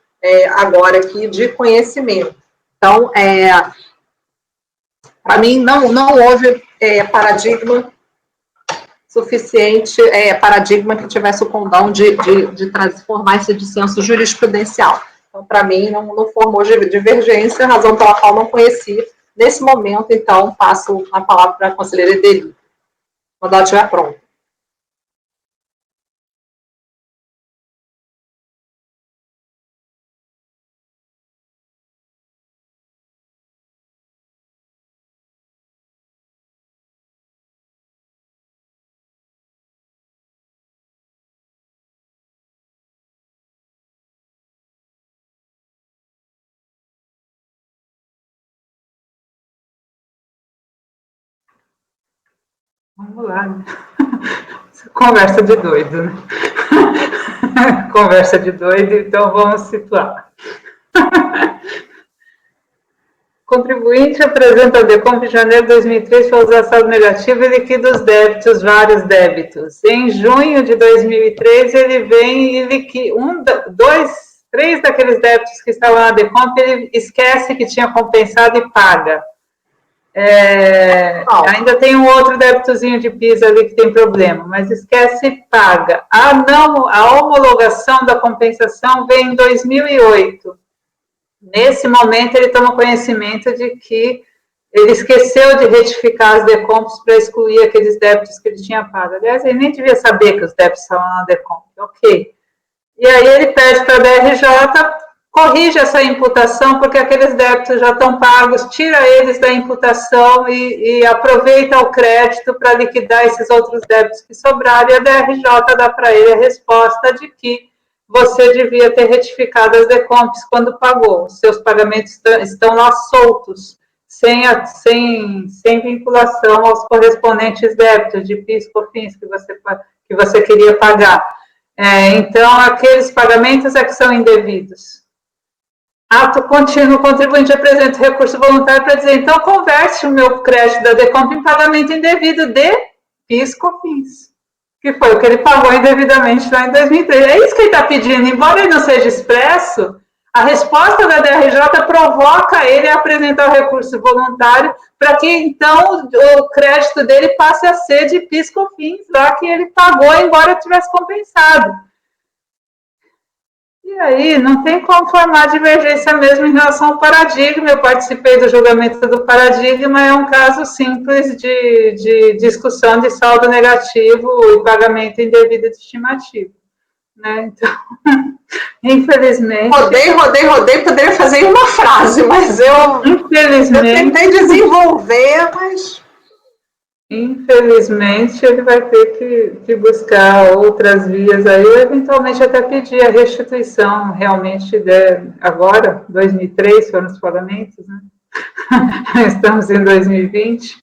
agora aqui de conhecimento. Então, para mim, não houve paradigma suficiente, paradigma que tivesse o condão de transformar esse dissenso jurisprudencial. Então, para mim, não formou divergência, razão pela qual não conheci. Nesse momento, então, passo a palavra para a conselheira Edeli, quando ela estiver pronta. Vamos lá, né? Conversa de doido, né? Conversa de doido, então vamos situar. Contribuinte apresenta a DECOMP em janeiro de 2003 para usar saldo negativo e liquida os débitos, vários débitos. Em junho de 2003, ele vem e liquida três daqueles débitos que estavam na DECOMP, ele esquece que tinha compensado e paga. Ainda tem um outro débitozinho de PIS ali que tem problema, mas esquece e paga. A homologação da compensação vem em 2008. Nesse momento, ele toma conhecimento de que ele esqueceu de retificar as DECOMPs para excluir aqueles débitos que ele tinha pago. Aliás, ele nem devia saber que os débitos estavam na DECOMP. Ok. E aí ele pede para a DRJ, corrige essa imputação, porque aqueles débitos já estão pagos, tira eles da imputação e aproveita o crédito para liquidar esses outros débitos que sobraram, e a DRJ dá para ele a resposta de que você devia ter retificado as DECOMPs quando pagou. Os seus pagamentos estão lá soltos, sem vinculação aos correspondentes débitos de PIS, COFINS que você queria pagar. Então, aqueles pagamentos é que são indevidos. Ato contínuo, o contribuinte apresenta o recurso voluntário para dizer, então, converte o meu crédito da DECOMP em pagamento indevido de PIS, COFINS, que foi o que ele pagou indevidamente lá em 2003. É isso que ele está pedindo, embora ele não seja expresso, a resposta da DRJ provoca ele a apresentar o recurso voluntário para que, então, o crédito dele passe a ser de PIS, COFINS, lá que ele pagou, embora tivesse compensado. E aí, não tem como formar divergência mesmo em relação ao paradigma. Eu participei do julgamento do paradigma, é um caso simples de discussão de saldo negativo e pagamento indevido de estimativa. Né? Então, infelizmente... Rodei, poderia fazer em uma frase, mas eu tentei desenvolver, mas... Infelizmente, ele vai ter que buscar outras vias aí, ou eventualmente até pedir a restituição realmente agora, 2003 foram os pagamentos, né? Estamos em 2020,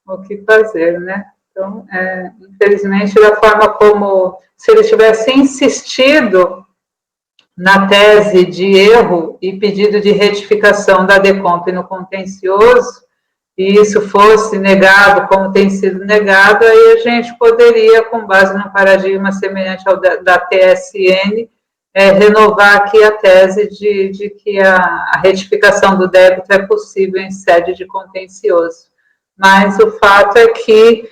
o que fazer, né? Então, infelizmente, da forma como, se ele tivesse insistido na tese de erro e pedido de retificação da DECOMP no contencioso, e isso fosse negado como tem sido negado, aí a gente poderia, com base num paradigma semelhante ao da TSN, renovar aqui a tese de que a retificação do débito é possível em sede de contencioso. Mas o fato é que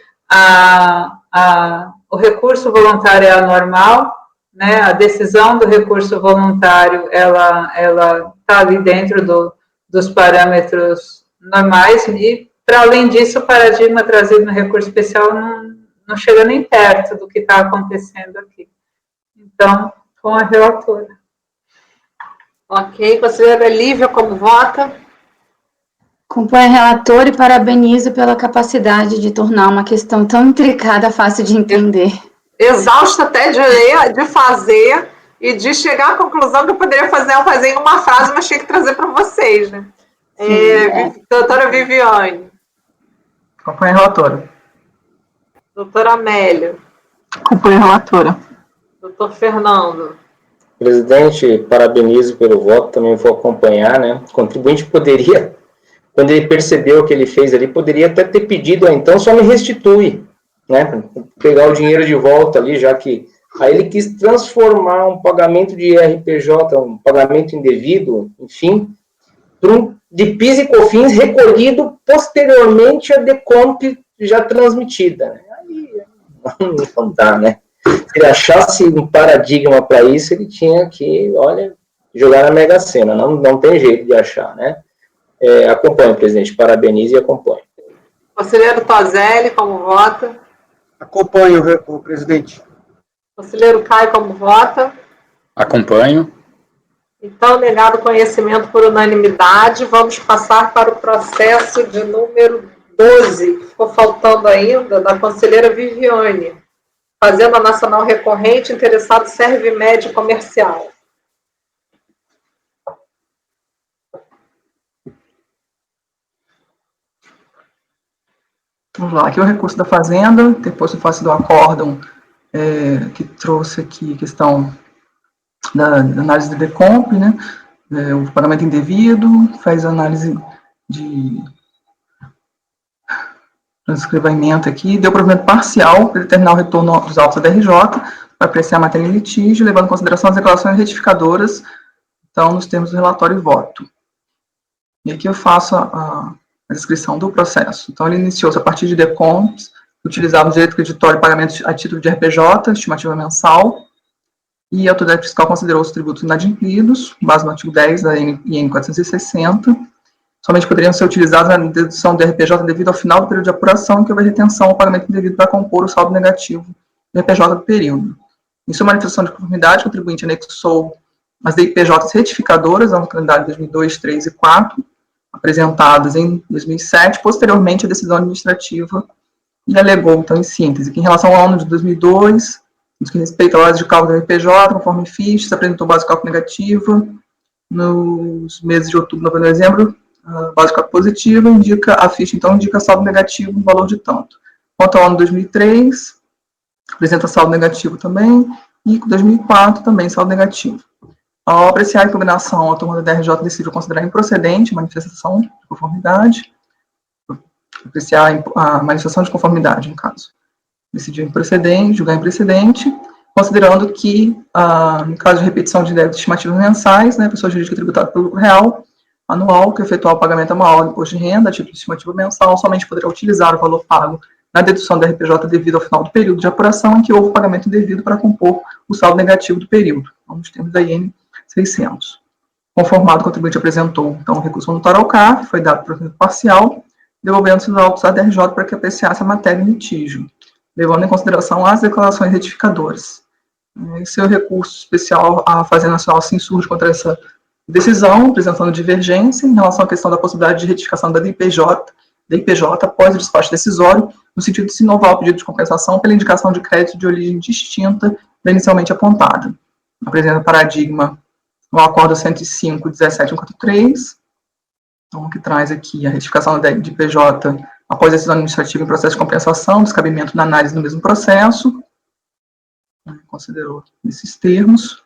o recurso voluntário é anormal, né? A decisão do recurso voluntário, ela está ali dentro dos parâmetros normais, e, para além disso, o paradigma trazido no recurso especial não chega nem perto do que está acontecendo aqui. Então, com a relatora. Ok, conselheira Lívia, como vota? Acompanho a relatora e parabenizo pela capacidade de tornar uma questão tão intricada fácil de entender. Exausta até de ler, de fazer, e de chegar à conclusão que eu poderia fazer em uma frase, mas tinha que trazer para vocês, né? Doutora Viviane. Acompanho a relatora. Doutora Amélia. Acompanho a relatora. Doutor Fernando. Presidente, parabenizo pelo voto, também vou acompanhar, né? O contribuinte poderia, quando ele percebeu o que ele fez ali, poderia até ter pedido, então só me restitui, né? Pegar o dinheiro de volta ali, já que aí ele quis transformar um pagamento de IRPJ, um pagamento indevido, enfim, de PIS e COFINS recolhido posteriormente à DECOMP já transmitida. Né? Aí não dá, né? Se ele achasse um paradigma para isso, ele tinha que, olha, jogar na Mega Sena. Não tem jeito de achar, né? Acompanho, presidente. Parabenizo e acompanho. Conselheiro Tozelli, como vota? Acompanho, o presidente. Conselheiro Caio, como vota? Acompanho. Então, negado conhecimento por unanimidade, vamos passar para o processo de número 12, que ficou faltando ainda, da conselheira Viviane. Fazenda Nacional Recorrente, interessado Servimed Comercial. Vamos lá, aqui é o recurso da Fazenda, depois eu faço do acórdão, que trouxe aqui a questão da análise de DECOMP, né, o pagamento indevido, faz análise de transcrevimento aqui, deu provimento parcial para determinar o retorno dos autos da DRJ, para apreciar a matéria em litígio, levando em consideração as declarações retificadoras, então, nos termos do relatório e voto. E aqui eu faço a descrição do processo. Então, ele iniciou-se a partir de DECOMPs, utilizava o direito creditório de pagamento a título de RPJ, estimativa mensal, e a autoridade fiscal considerou os tributos inadimplidos, com base no artigo 10 da IN 460, somente poderiam ser utilizados na dedução do RPJ devido ao final do período de apuração, em que houver retenção ou pagamento indevido para compor o saldo negativo do RPJ do período. Em sua manifestação de conformidade, o contribuinte anexou as DIPJs retificadoras ao calendário de 2002, 2003 e 2004, apresentadas em 2007, posteriormente à decisão administrativa, e alegou, então, em síntese, que em relação ao ano de 2002, no que respeita à base de cálculo do RPJ, conforme ficha, se apresentou base de cálculo negativa, nos meses de outubro, novembro e dezembro, a base de cálculo positiva, a ficha, então, indica saldo negativo no valor de tanto. Quanto ao ano 2003, apresenta saldo negativo também, e 2004 também saldo negativo. Ao apreciar a impugnação, a turma da DRJ decidiu considerar improcedente a manifestação de conformidade, apreciar a manifestação de conformidade, no caso. Decidiu improcedente, julgar improcedente, considerando que, no caso de repetição de débitos estimativos mensais, né, a pessoa jurídica tributada pelo lucro real, anual, que efetuar o pagamento anual do imposto de renda, a título de estimativa mensal, somente poderá utilizar o valor pago na dedução da RPJ devido ao final do período de apuração em que houve o pagamento indevido para compor o saldo negativo do período, nos termos da IN 600. Conformado, o contribuinte apresentou, então, o recurso voluntário ao CARF, foi dado provimento parcial, devolvendo-se os autos à DRJ para que apreciasse a matéria em litígio, levando em consideração as declarações retificadoras. Esse é o recurso especial. A Fazenda Nacional se insurge contra essa decisão, apresentando divergência em relação à questão da possibilidade de retificação da IPJ após o despacho decisório, no sentido de se inovar o pedido de compensação pela indicação de crédito de origem distinta da inicialmente apontada. Apresenta paradigma no acordo 105.17.143, então, que traz aqui a retificação da IPJ após a decisão administrativa em processo de compensação, descabimento na análise do mesmo processo, considerou esses termos.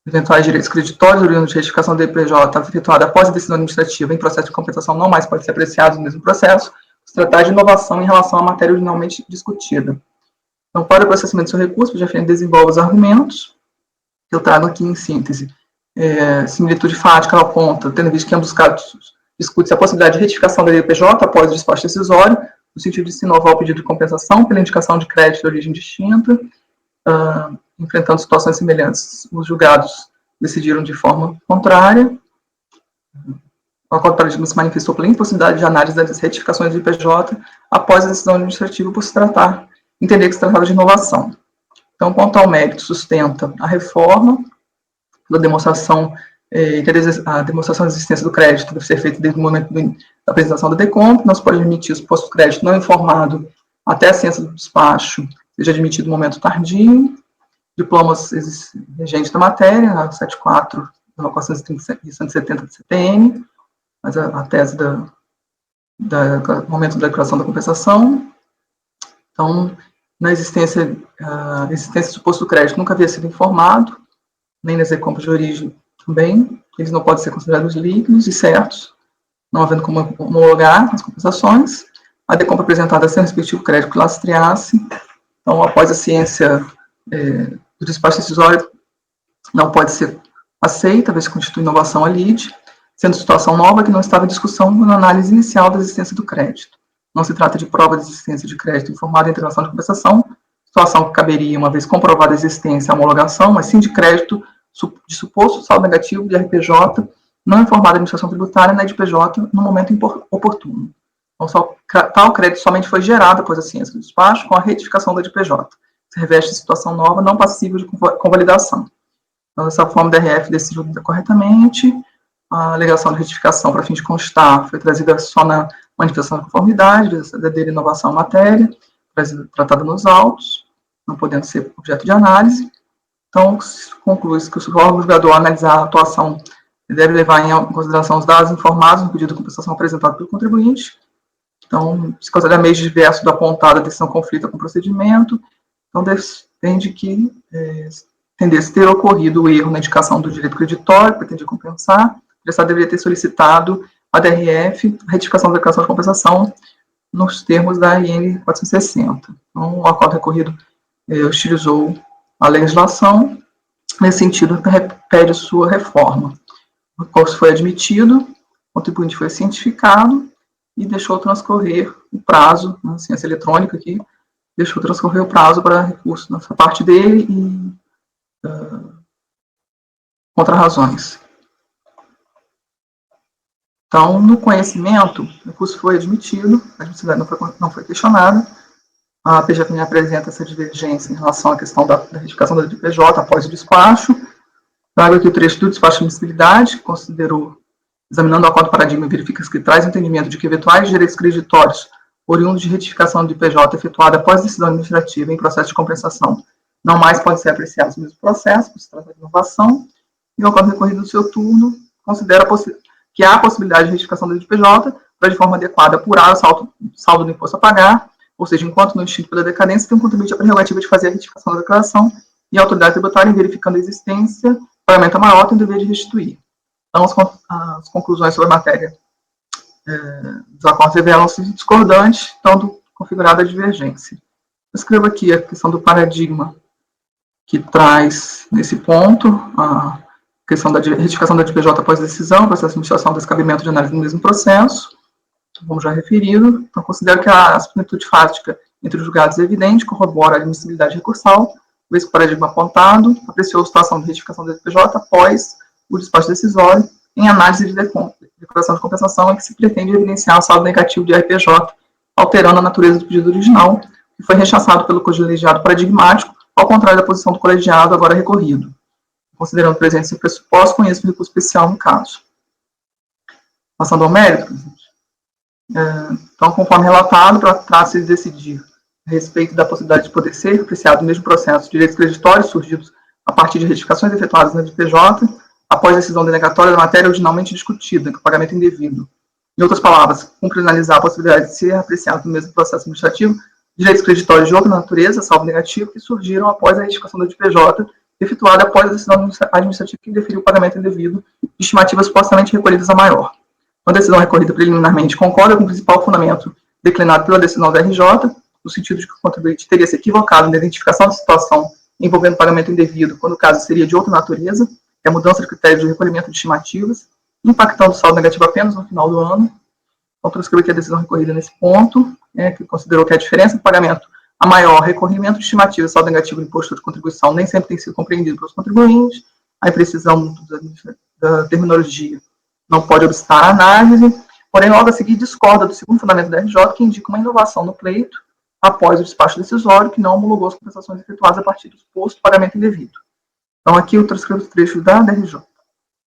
Eventuais direitos creditórios oriundos de retificação da IPJ efetuada após a decisão administrativa em processo de compensação não mais pode ser apreciados no mesmo processo, se tratar de inovação em relação à matéria originalmente discutida. Então, para o processamento do seu recurso, o GFN desenvolve os argumentos, que eu trago aqui em síntese. Similitude fática aponta, tendo visto que ambos os casos discute-se a possibilidade de retificação da IPJ após o despacho decisório, no sentido de se inovar o pedido de compensação pela indicação de crédito de origem distinta, enfrentando situações semelhantes. Os julgados decidiram de forma contrária. O acordo paradigma se manifestou pela impossibilidade de análise das retificações do IPJ após a decisão administrativa por entender que se tratava de inovação. Então, quanto ao mérito, sustenta a reforma, pela demonstração que a demonstração da existência do crédito deve ser feita desde o momento da apresentação da DECOMP, não se pode admitir o suposto crédito não informado até a ciência do despacho, seja admitido no momento tardio, diplomas regentes da matéria, 74, 170 do CTN, mas a tese do momento da declaração da compensação. Então, a existência do suposto crédito nunca havia sido informado, nem nas recompras de origem também, eles não podem ser considerados líquidos e certos, não havendo como homologar as compensações. A decompra apresentada sem o respectivo crédito que lastreasse. Então, após a ciência do despacho decisório, não pode ser aceita, vez que constitui inovação a lide, sendo situação nova que não estava em discussão na análise inicial da existência do crédito. Não se trata de prova de existência de crédito informada em intervenção de compensação, situação que caberia, uma vez comprovada a existência, a homologação, mas sim de crédito de suposto saldo negativo de RPJ não informada à administração tributária na IDPJ no momento oportuno. Então, tal crédito somente foi gerado após a ciência do despacho com a retificação da IDPJ. Se reveste de situação nova não passível de convalidação. Então, dessa forma, a DRF decidiu corretamente. A alegação de retificação para fim de constar foi trazida só na manifestação de conformidade, verdadeira inovação à matéria, tratada nos autos, não podendo ser objeto de análise. Então, conclui-se que o órgão julgador, ao analisar a atuação, deve levar em consideração os dados informados no pedido de compensação apresentado pelo contribuinte. Então, se considera meio diverso da apontada decisão conflita com o procedimento, então depende que entender-se ter ocorrido o erro na indicação do direito creditório, pretendia compensar, o interessado deveria ter solicitado a DRF, a retificação da declaração de compensação, nos termos da IN 460. Então, o acordo recorrido utilizou a legislação, nesse sentido, pede sua reforma. O recurso foi admitido, o contribuinte foi cientificado e deixou transcorrer o prazo, na ciência eletrônica aqui, deixou transcorrer o prazo para recurso nessa parte dele e contra-razões. Então, no conhecimento, o recurso foi admitido, a admissibilidade não foi questionada, a PGFN apresenta essa divergência em relação à questão da retificação da DPJ após o despacho. Trago aqui o trecho do despacho de admissibilidade, que considerou, examinando o acordo paradigma, verifica-se que traz entendimento de que eventuais direitos creditórios oriundos de retificação do IPJ efetuada após decisão administrativa em processo de compensação não mais podem ser apreciados no mesmo processo, por se tratar de inovação, e o acordo recorrido do seu turno considera que há a possibilidade de retificação do IPJ para, de forma adequada, apurar o saldo do imposto a pagar, ou seja, enquanto no instinto pela decadência, tem um contribuinte a prerrogativa de fazer a retificação da declaração e a autoridade tributária, verificando a existência, pagamento maior, tem o dever de restituir. Então, as conclusões sobre a matéria dos acordos revelam-se discordantes, então, configurada a divergência. Eu escrevo aqui a questão do paradigma, que traz, nesse ponto, a questão da retificação da DPJ após a decisão, processo de administração, descabimento de análise no mesmo processo, como já referido. Então, considero que a similitude fática entre os julgados é evidente, corrobora a admissibilidade recursal, vez que o paradigma apontado apreciou a situação de retificação da DPJ após o despacho decisório em análise de declaração de compensação, em que se pretende evidenciar o saldo negativo de RPJ, alterando a natureza do pedido original, que foi rechaçado pelo colegiado paradigmático, ao contrário da posição do colegiado agora recorrido, considerando presentes em pressuposto, conheço o recurso especial no caso. Passando ao mérito, presidente. Então, conforme relatado, para trata-se de decidir a respeito da possibilidade de poder ser apreciado no mesmo processo de direitos creditórios surgidos a partir de retificações efetuadas na DPJ, após a decisão denegatória da matéria originalmente discutida, que é o pagamento indevido. Em outras palavras, cumpre analisar a possibilidade de ser apreciado no mesmo processo administrativo direitos creditórios de outra natureza, salvo negativo, que surgiram após a retificação da DPJ, efetuada após a decisão administrativa que indeferiu o pagamento indevido de estimativas supostamente recolhidas a maior. Uma decisão recorrida preliminarmente concorda com o principal fundamento declinado pela decisão da RJ, no sentido de que o contribuinte teria se equivocado na identificação da situação envolvendo pagamento indevido, quando o caso seria de outra natureza, que é a mudança de critério de recolhimento de estimativas, impactando o saldo negativo apenas no final do ano. Então, transcrevo aqui a decisão recorrida nesse ponto, que considerou que a diferença do pagamento a maior recorrimento de estimativas saldo negativo do imposto de contribuição nem sempre tem sido compreendido pelos contribuintes, a imprecisão da terminologia não pode obstar a análise, porém, logo a seguir, discorda do segundo fundamento da RJ, que indica uma inovação no pleito, após o despacho decisório, que não homologou as compensações efetuadas a partir do suposto pagamento indevido. Então, aqui eu transcrevo os trechos da RJ.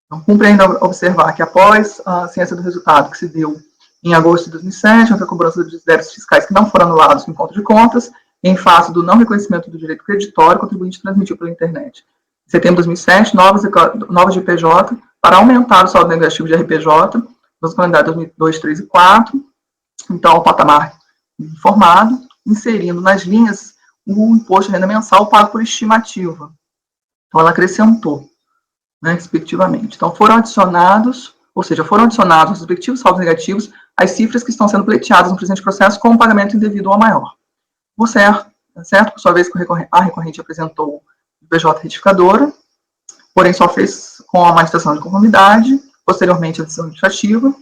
Então, cumpre ainda observar que, após a ciência do resultado que se deu em agosto de 2007, a cobrança de débitos fiscais que não foram anulados em conta de contas, em face do não reconhecimento do direito creditório, o contribuinte transmitiu pela internet. Em setembro de 2007, novas de IPJ, para aumentar o saldo negativo de RPJ, nos calendários 2002, 3 e 4, então, ao patamar informado, inserindo nas linhas o imposto de renda mensal pago por estimativa. Então, ela acrescentou, respectivamente. Então, foram adicionados aos respectivos saldos negativos as cifras que estão sendo pleiteadas no presente processo com o pagamento indevido ou maior. O certo, por sua vez, a recorrente apresentou o PJ retificadora, porém só fez com a manifestação de conformidade, posteriormente a decisão administrativa.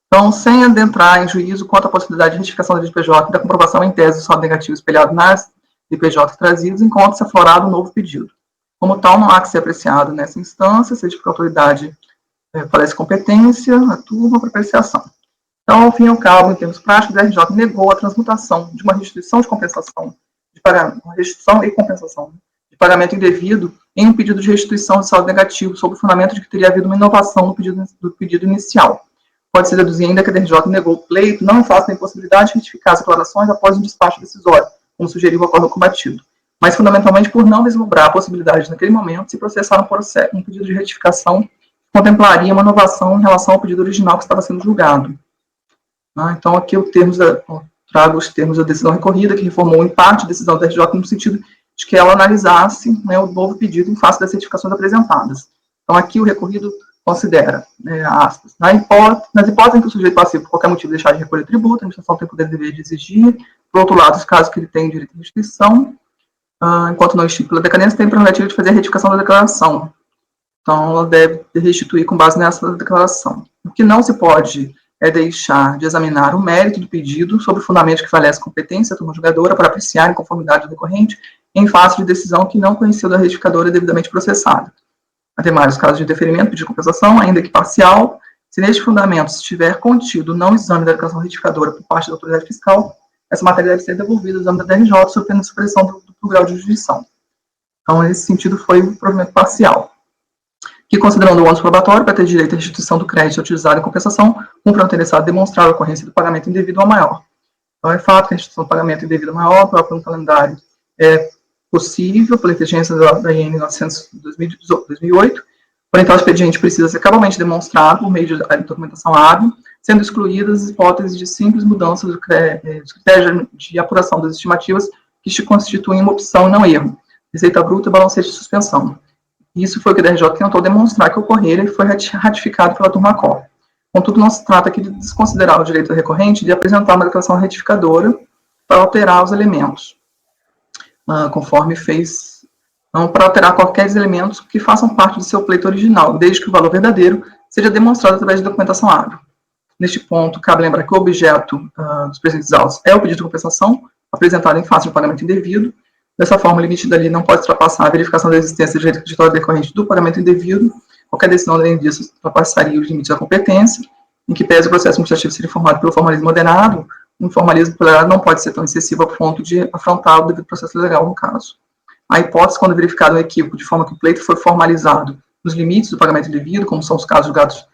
Então, sem adentrar em juízo quanto à possibilidade de retificação da DPJ e da comprovação em tese do saldo negativo espelhado nas DPJ trazidas, encontra-se aflorado um novo pedido. Como tal, não há que ser apreciado nessa instância, seja porque a autoridade falece competência, a turma para apreciação. Então, ao fim e ao cabo, em termos práticos, a RJ negou a transmutação de uma restituição de compensação, de pagamento indevido em um pedido de restituição de saldo negativo, sob o fundamento de que teria havido uma inovação do pedido inicial. Pode-se deduzir ainda que a RJ negou o pleito, não em face da impossibilidade de retificar as declarações após um despacho decisório, como sugeriu o acordo combatido, mas fundamentalmente por não vislumbrar a possibilidade, naquele momento, de se processar um pedido de retificação que contemplaria uma inovação em relação ao pedido original que estava sendo julgado. Então, aqui eu trago os termos da decisão recorrida, que reformou em parte a decisão da RJ no sentido de que ela analisasse o novo pedido em face das certificações apresentadas. Então, aqui o recorrido considera, aspas, nas hipóteses em que o sujeito passivo, por qualquer motivo, deixar de recolher tributo, a administração tem poder dever de exigir. Por outro lado, os casos que ele tem direito de restituição, enquanto não estipula a decadência, tem prerrogativa de fazer a retificação da declaração. Então, ela deve restituir com base nessa declaração. O que não se pode é deixar de examinar o mérito do pedido sob o fundamento que falece competência da turma julgadora para apreciar em conformidade do decorrente em face de decisão que não conheceu da retificadora devidamente processada. Ademais, os casos de deferimento, pedido de compensação, ainda que parcial, se neste fundamento estiver contido não exame da declaração retificadora por parte da autoridade fiscal, essa matéria deve ser devolvida ao exame da DRJ sob pena de supressão do grau de jurisdição. Então, nesse sentido, foi o provimento parcial, que, considerando o ônus probatório para ter direito à restituição do crédito utilizado em compensação, cumpre ao interessado demonstrar a ocorrência do pagamento indevido ao maior. Então, é fato que a restituição do pagamento indevido ao maior, próprio no calendário, é possível, pela inteligência da IN 900 de 2008, porém, tal expediente precisa ser cabalmente demonstrado por meio de documentação hábil, sendo excluídas as hipóteses de simples mudança dos critérios de apuração das estimativas que constituem uma opção e não erro, receita bruta e balancete de suspensão. Isso foi o que a DRJ tentou demonstrar que ocorrera e foi ratificado pela turma COR. Contudo, não se trata aqui de desconsiderar o direito da recorrente de apresentar uma declaração retificadora para alterar os elementos, conforme fez, não para alterar qualquer elementos que façam parte do seu pleito original, desde que o valor verdadeiro seja demonstrado através de documentação hábil. Neste ponto, cabe lembrar que o objeto dos presentes autos é o pedido de compensação, apresentado em face de um pagamento indevido. Dessa forma, o limite da lei não pode ultrapassar a verificação da existência de direito creditório decorrente do pagamento indevido, qualquer decisão além disso ultrapassaria os limites da competência, em que pese o processo administrativo ser informado pelo formalismo moderado, o formalismo tolerado não pode ser tão excessivo a ponto de afrontar o devido processo legal no caso. A hipótese, quando verificado um equívoco de forma que o pleito foi formalizado nos limites do pagamento indevido, como são os casos julgados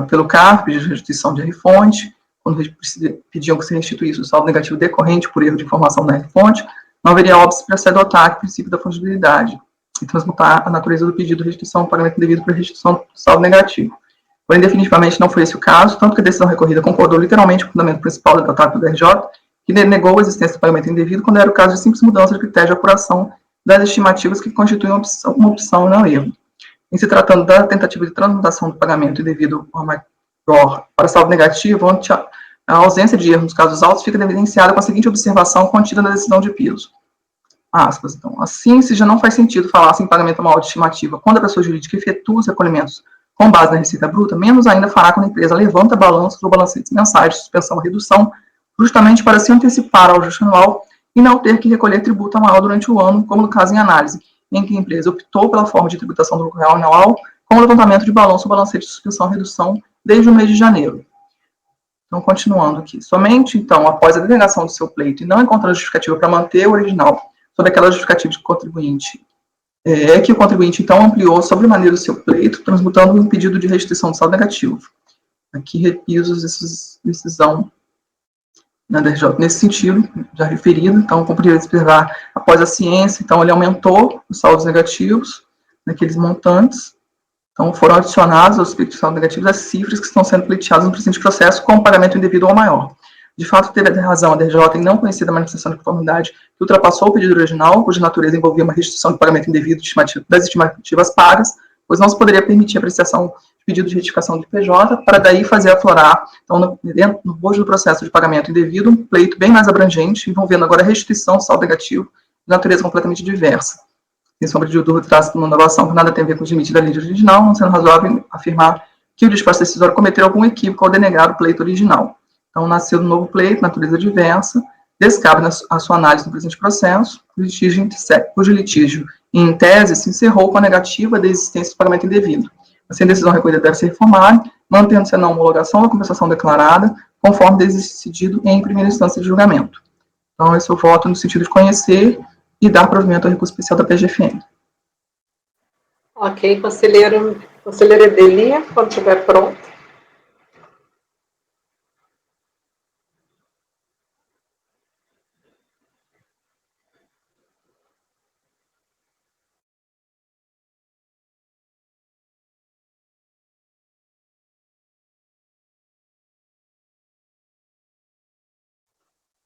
pelo CARF, de restituição de R-fonte, quando pediam que se restituísse o saldo negativo decorrente por erro de informação na R-fonte, não haveria óbice para se adotar o princípio da fungibilidade e transmutar a natureza do pedido de restituição do pagamento indevido para restituição do saldo negativo. Porém, definitivamente não foi esse o caso, tanto que a decisão recorrida concordou literalmente com o fundamento principal da TAP do DRJ, que negou a existência do pagamento indevido quando era o caso de simples mudança de critério de apuração das estimativas que constituem uma opção e não erro. Em se tratando da tentativa de transmutação do pagamento indevido maior para saldo negativo, onde a ausência de erro nos casos altos fica evidenciada com a seguinte observação contida na decisão de piso. Aspas, então, assim, se já não faz sentido falar em pagamento maior de estimativa quando a pessoa jurídica efetua os recolhimentos com base na receita bruta, menos ainda fará quando a empresa levanta balanços ou balancetes mensais de suspensão ou redução, justamente para se antecipar ao ajuste anual e não ter que recolher tributo anual durante o ano, como no caso em análise, em que a empresa optou pela forma de tributação do lucro real anual com o levantamento de balanço ou balancete de suspensão ou redução desde o mês de janeiro. Então, continuando aqui. Somente, então, após a denegação do seu pleito e não encontrando justificativa para manter o original sob aquela justificativa de contribuinte, que o contribuinte, então, ampliou sobremaneira o seu pleito, transmutando um pedido de restituição de saldo negativo. Aqui repiso essa decisão na DRJ nesse sentido, já referido. Então, como poderia observar, após a ciência, então, ele aumentou os saldos negativos naqueles montantes. Então, foram adicionados aos pleitos de saldo negativos as cifras que estão sendo pleiteadas no presente processo com o pagamento indevido ou maior. De fato, teve razão a DRJ em não conhecer da manifestação de conformidade que ultrapassou o pedido original, cuja natureza envolvia uma restituição de pagamento indevido das estimativas pagas, pois não se poderia permitir a apreciação de pedido de retificação de PJ, para daí fazer aflorar, então, no bojo do processo de pagamento indevido, um pleito bem mais abrangente, envolvendo agora a restituição de saldo negativo de natureza completamente diversa. Sem sombra de dúvida, trata-se de uma inovação que nada tem a ver com o limite da lei original, não sendo razoável afirmar que o despacho decisório cometeu algum equívoco ao denegar o pleito original. Então, nasceu um novo pleito, natureza diversa, descabe a sua análise do presente processo, cujo litígio, em tese, se encerrou com a negativa da existência do pagamento indevido. Assim, a decisão recolhida deve ser reformada, mantendo-se a não homologação da compensação declarada, conforme decidido em primeira instância de julgamento. Então, esse é o voto no sentido de conhecer e dar provimento ao recurso especial da PGFN. Ok, conselheira Edelia, quando estiver pronto.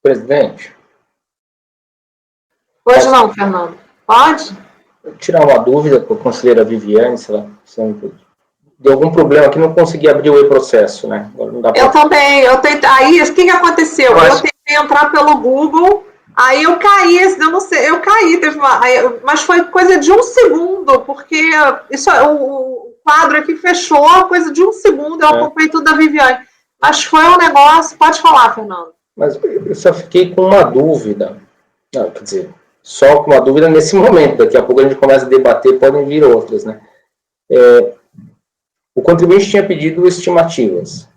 Presidente. Hoje não, Fernando. Pode? Vou tirar uma dúvida com a conselheira Viviane, se ela deu algum problema que não consegui abrir o e-processo, né? Não dá pra... Eu também. Aí, o que aconteceu? Eu tentei entrar pelo Google, aí eu caí, eu não sei, mas foi coisa de 1 segundo, porque o quadro aqui fechou, coisa de 1 segundo, eu acompanhei tudo da Viviane. Mas foi um negócio, pode falar, Fernando. Mas eu só fiquei com uma dúvida, não, quer dizer, só com uma dúvida nesse momento, daqui a pouco a gente começa a debater, podem vir outras, né? O contribuinte tinha pedido estimativas,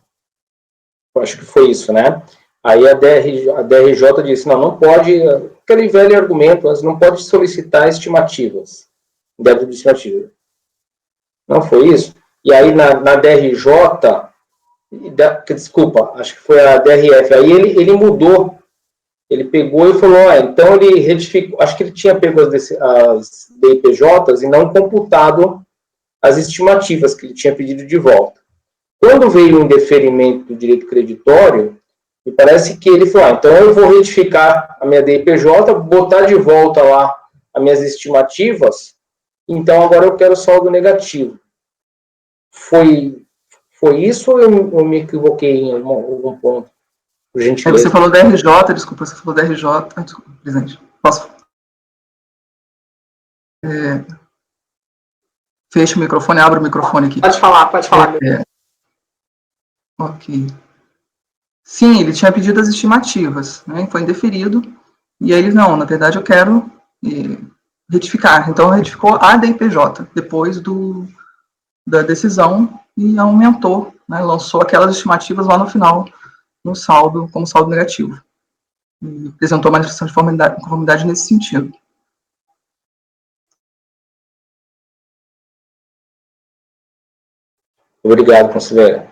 eu acho que foi isso, né? Aí a DRJ disse, não pode, aquele velho argumento, mas não pode solicitar estimativas, débito de estimativa. Não foi isso? E aí na DRJ... Desculpa, acho que foi a DRF. Aí ele mudou. Ele pegou e falou, então ele retificou, acho que ele tinha pego as DIPJs e não computado as estimativas que ele tinha pedido de volta. Quando veio o indeferimento do direito creditório, me parece que ele falou, então eu vou retificar a minha DIPJ, botar de volta lá as minhas estimativas, então agora eu quero saldo negativo. Foi isso ou eu me equivoquei em algum ponto? Por gentileza. Você falou da RJ, desculpa, você falou da RJ. Desculpa, presidente. Posso? Fecha o microfone, abre o microfone aqui. Pode falar. Ok. Sim, ele tinha pedido as estimativas, né? Foi indeferido. E aí ele, não, na verdade eu quero retificar. Então retificou a DIPJ, depois do da decisão e aumentou, né, lançou aquelas estimativas lá no final, no saldo, como saldo negativo. E apresentou uma manifestação de conformidade nesse sentido. Obrigado, conselheira.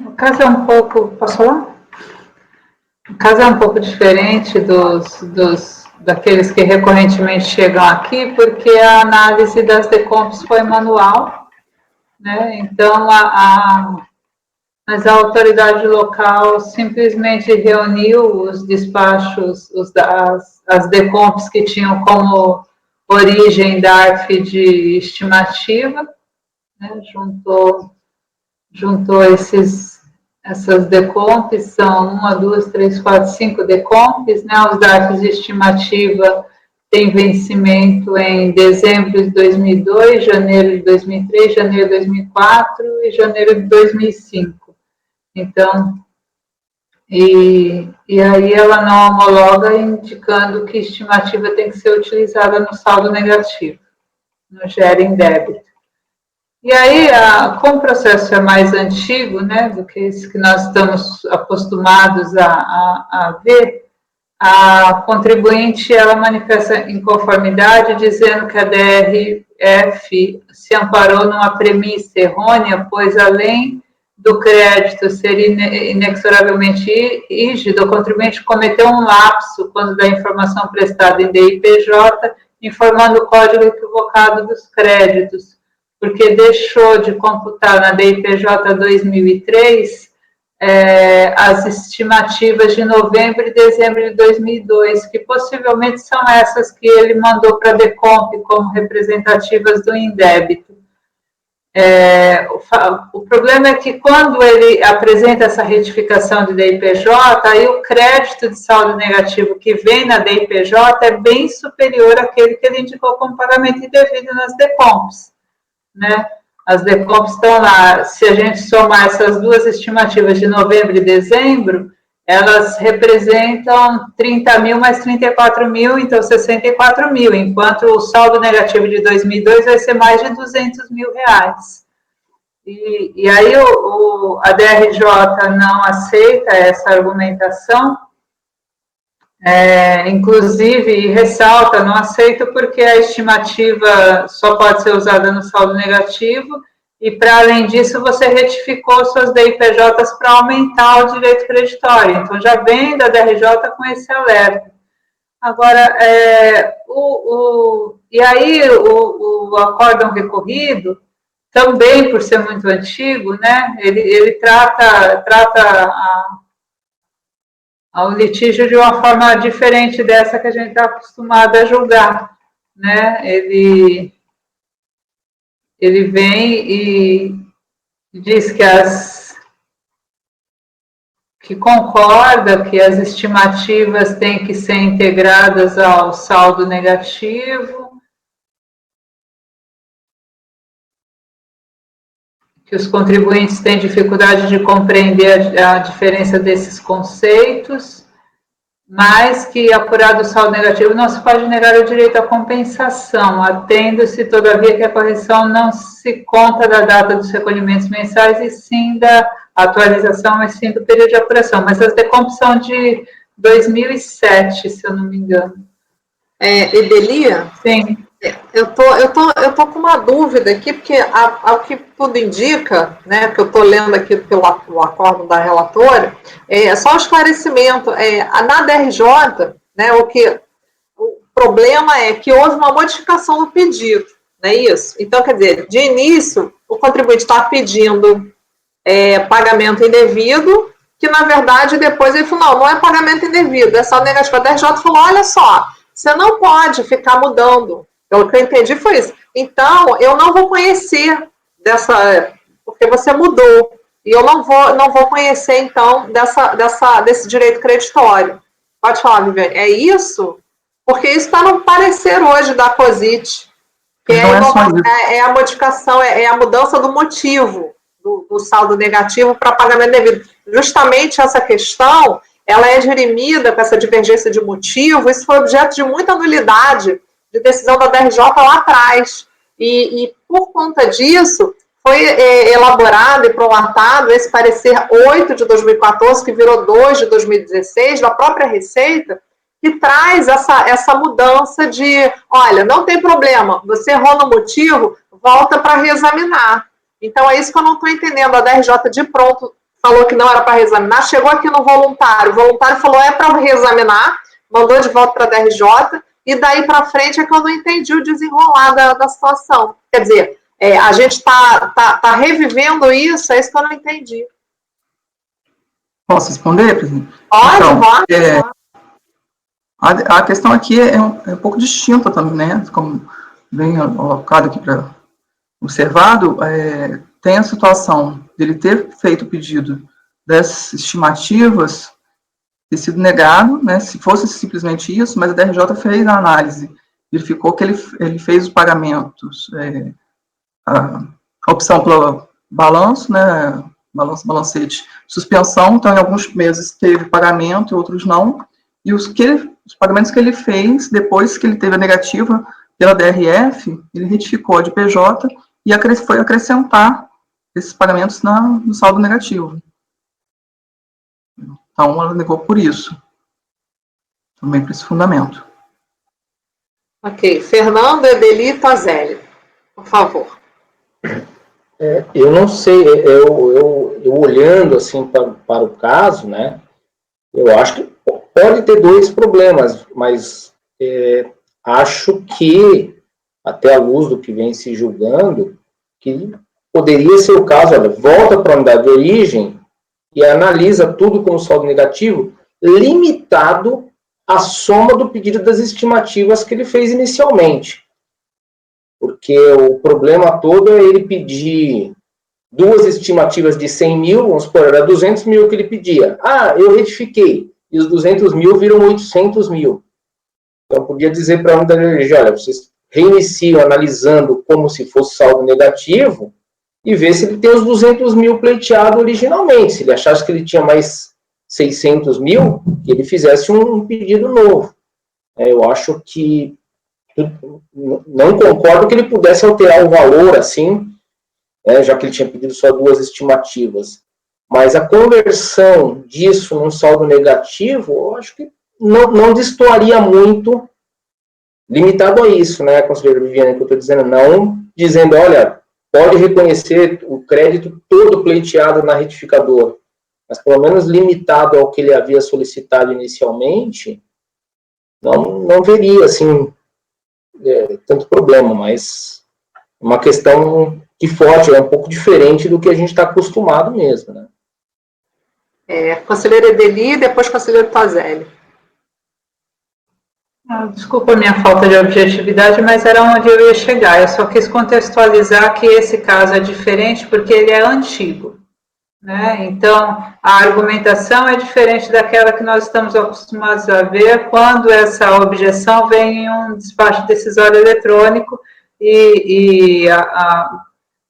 O caso é um pouco, posso falar? O caso é um pouco diferente daqueles que recorrentemente chegam aqui, porque a análise das decomps foi manual, né? Então, mas a autoridade local simplesmente reuniu os despachos, as decomps que tinham como origem DARF de estimativa, né? Juntou essas decomps, são 1, 2, 3, 4, 5 decomps, né? Os DARFs de estimativa têm vencimento em dezembro de 2002, janeiro de 2003, janeiro de 2004 e janeiro de 2005. Então, e aí ela não homologa, indicando que estimativa tem que ser utilizada no saldo negativo, no gera em débito. E aí, como o processo é mais antigo, né, do que esse que nós estamos acostumados a ver, a contribuinte, ela manifesta inconformidade, dizendo que a DRF se amparou numa premissa errônea, pois além do crédito ser inexoravelmente rígido, o contribuinte cometeu um lapso quando da informação prestada em DIPJ, informando o código equivocado dos créditos, porque deixou de computar na DIPJ 2003 as estimativas de novembro e dezembro de 2002, que possivelmente são essas que ele mandou para a DECOMP como representativas do indébito. O problema é que quando ele apresenta essa retificação de DIPJ, aí o crédito de saldo negativo que vem na DIPJ é bem superior àquele que ele indicou como pagamento indevido nas DECOMPs, né? As DECOMPs estão lá, se a gente somar essas duas estimativas de novembro e dezembro, elas representam 30 mil mais 34 mil, então 64 mil, enquanto o saldo negativo de 2002 vai ser mais de 200 mil reais. E aí a DRJ não aceita essa argumentação, inclusive ressalta, não aceito porque a estimativa só pode ser usada no saldo negativo e, para além disso, você retificou suas DIPJs para aumentar o direito creditório. Então, já vem da DRJ com esse alerta. Agora, e aí o acórdão recorrido, também por ser muito antigo, né, ele trata ao litígio de uma forma diferente dessa que a gente está acostumado a julgar, né? Ele vem e diz que concorda que as estimativas têm que ser integradas ao saldo negativo, que os contribuintes têm dificuldade de compreender a diferença desses conceitos, mas que, apurado o saldo negativo, não se pode negar o direito à compensação, atendo-se, todavia, que a correção não se conta da data dos recolhimentos mensais, e sim da atualização, mas sim do período de apuração. Mas as decompos são de 2007, se eu não me engano. Edelia? Sim. Eu tô com uma dúvida aqui, porque ao que tudo indica, né, que eu estou lendo aqui pelo acordo da relatora, só um esclarecimento, na DRJ, né, o problema é que houve uma modificação do pedido, não é isso? Então, quer dizer, de início, o contribuinte está pedindo pagamento indevido, que na verdade depois ele falou, não é pagamento indevido, é só negativo. A DRJ falou, olha só, você não pode ficar mudando. Pelo que eu entendi foi isso. Então, eu não vou conhecer porque você mudou. E eu não vou conhecer, então, desse direito creditório. Pode falar, Viviane. É isso? Porque isso está no parecer hoje da COSIT. Que é a modificação, é a mudança do motivo do saldo negativo para pagamento devido. Justamente essa questão, ela é dirimida com essa divergência de motivo. Isso foi objeto de muita nulidade de decisão da DRJ lá atrás. E por conta disso, foi elaborado e prolatado esse parecer 8 de 2014, que virou 2 de 2016, da própria Receita, que traz essa mudança de, olha, não tem problema, você errou no motivo, volta para reexaminar. Então, é isso que eu não estou entendendo. A DRJ de pronto falou que não era para reexaminar, chegou aqui no voluntário, o voluntário falou, para reexaminar, mandou de volta para a DRJ, e daí para frente é que eu não entendi o desenrolar da situação. Quer dizer, a gente está revivendo isso, é isso que eu não entendi. Posso responder, presidente? Pode. A questão aqui é um pouco distinta também, né? Como bem colocado aqui para observado, tem a situação dele ter feito o pedido das estimativas, ter sido negado, né, se fosse simplesmente isso, mas a DRJ fez a análise, verificou que ele fez os pagamentos, a opção pelo balanço, né, balancete, suspensão, então em alguns meses teve pagamento, outros não, e os pagamentos que ele fez, depois que ele teve a negativa pela DRF, ele retificou a de PJ e foi acrescentar esses pagamentos no saldo negativo. Então, ela negou por isso. Também por esse fundamento. Ok. Fernando, Edeli e Tozelli, por favor. Eu não sei, eu olhando assim para o caso, né, eu acho que pode ter dois problemas, mas acho que, até à luz do que vem se julgando, que poderia ser o caso, olha, volta para a unidade de origem e analisa tudo como saldo negativo, limitado à soma do pedido das estimativas que ele fez inicialmente. Porque o problema todo é ele pedir duas estimativas de 100 mil, vamos supor, era 200 mil que ele pedia. Eu retifiquei, e os 200 mil viram 800 mil. Então, podia dizer para a unidade de origem, olha, vocês reiniciam analisando como se fosse saldo negativo, e ver se ele tem os 200 mil pleiteado originalmente. Se ele achasse que ele tinha mais 600 mil, que ele fizesse um pedido novo. Eu acho que não concordo que ele pudesse alterar o valor assim, já que ele tinha pedido só duas estimativas. Mas a conversão disso num saldo negativo, eu acho que não destoaria muito, limitado a isso, né, conselheira Viviane, que eu estou dizendo, não dizendo, olha, pode reconhecer o crédito todo pleiteado na retificadora, mas pelo menos limitado ao que ele havia solicitado inicialmente, não veria, assim, tanto problema, mas uma questão que foge, é um pouco diferente do que a gente está acostumado mesmo, né? Conselheira Edeli e depois conselheiro Tozelli. Desculpa a minha falta de objetividade, mas era onde eu ia chegar. Eu só quis contextualizar que esse caso é diferente porque ele é antigo, né? Então, a argumentação é diferente daquela que nós estamos acostumados a ver quando essa objeção vem em um despacho decisório eletrônico e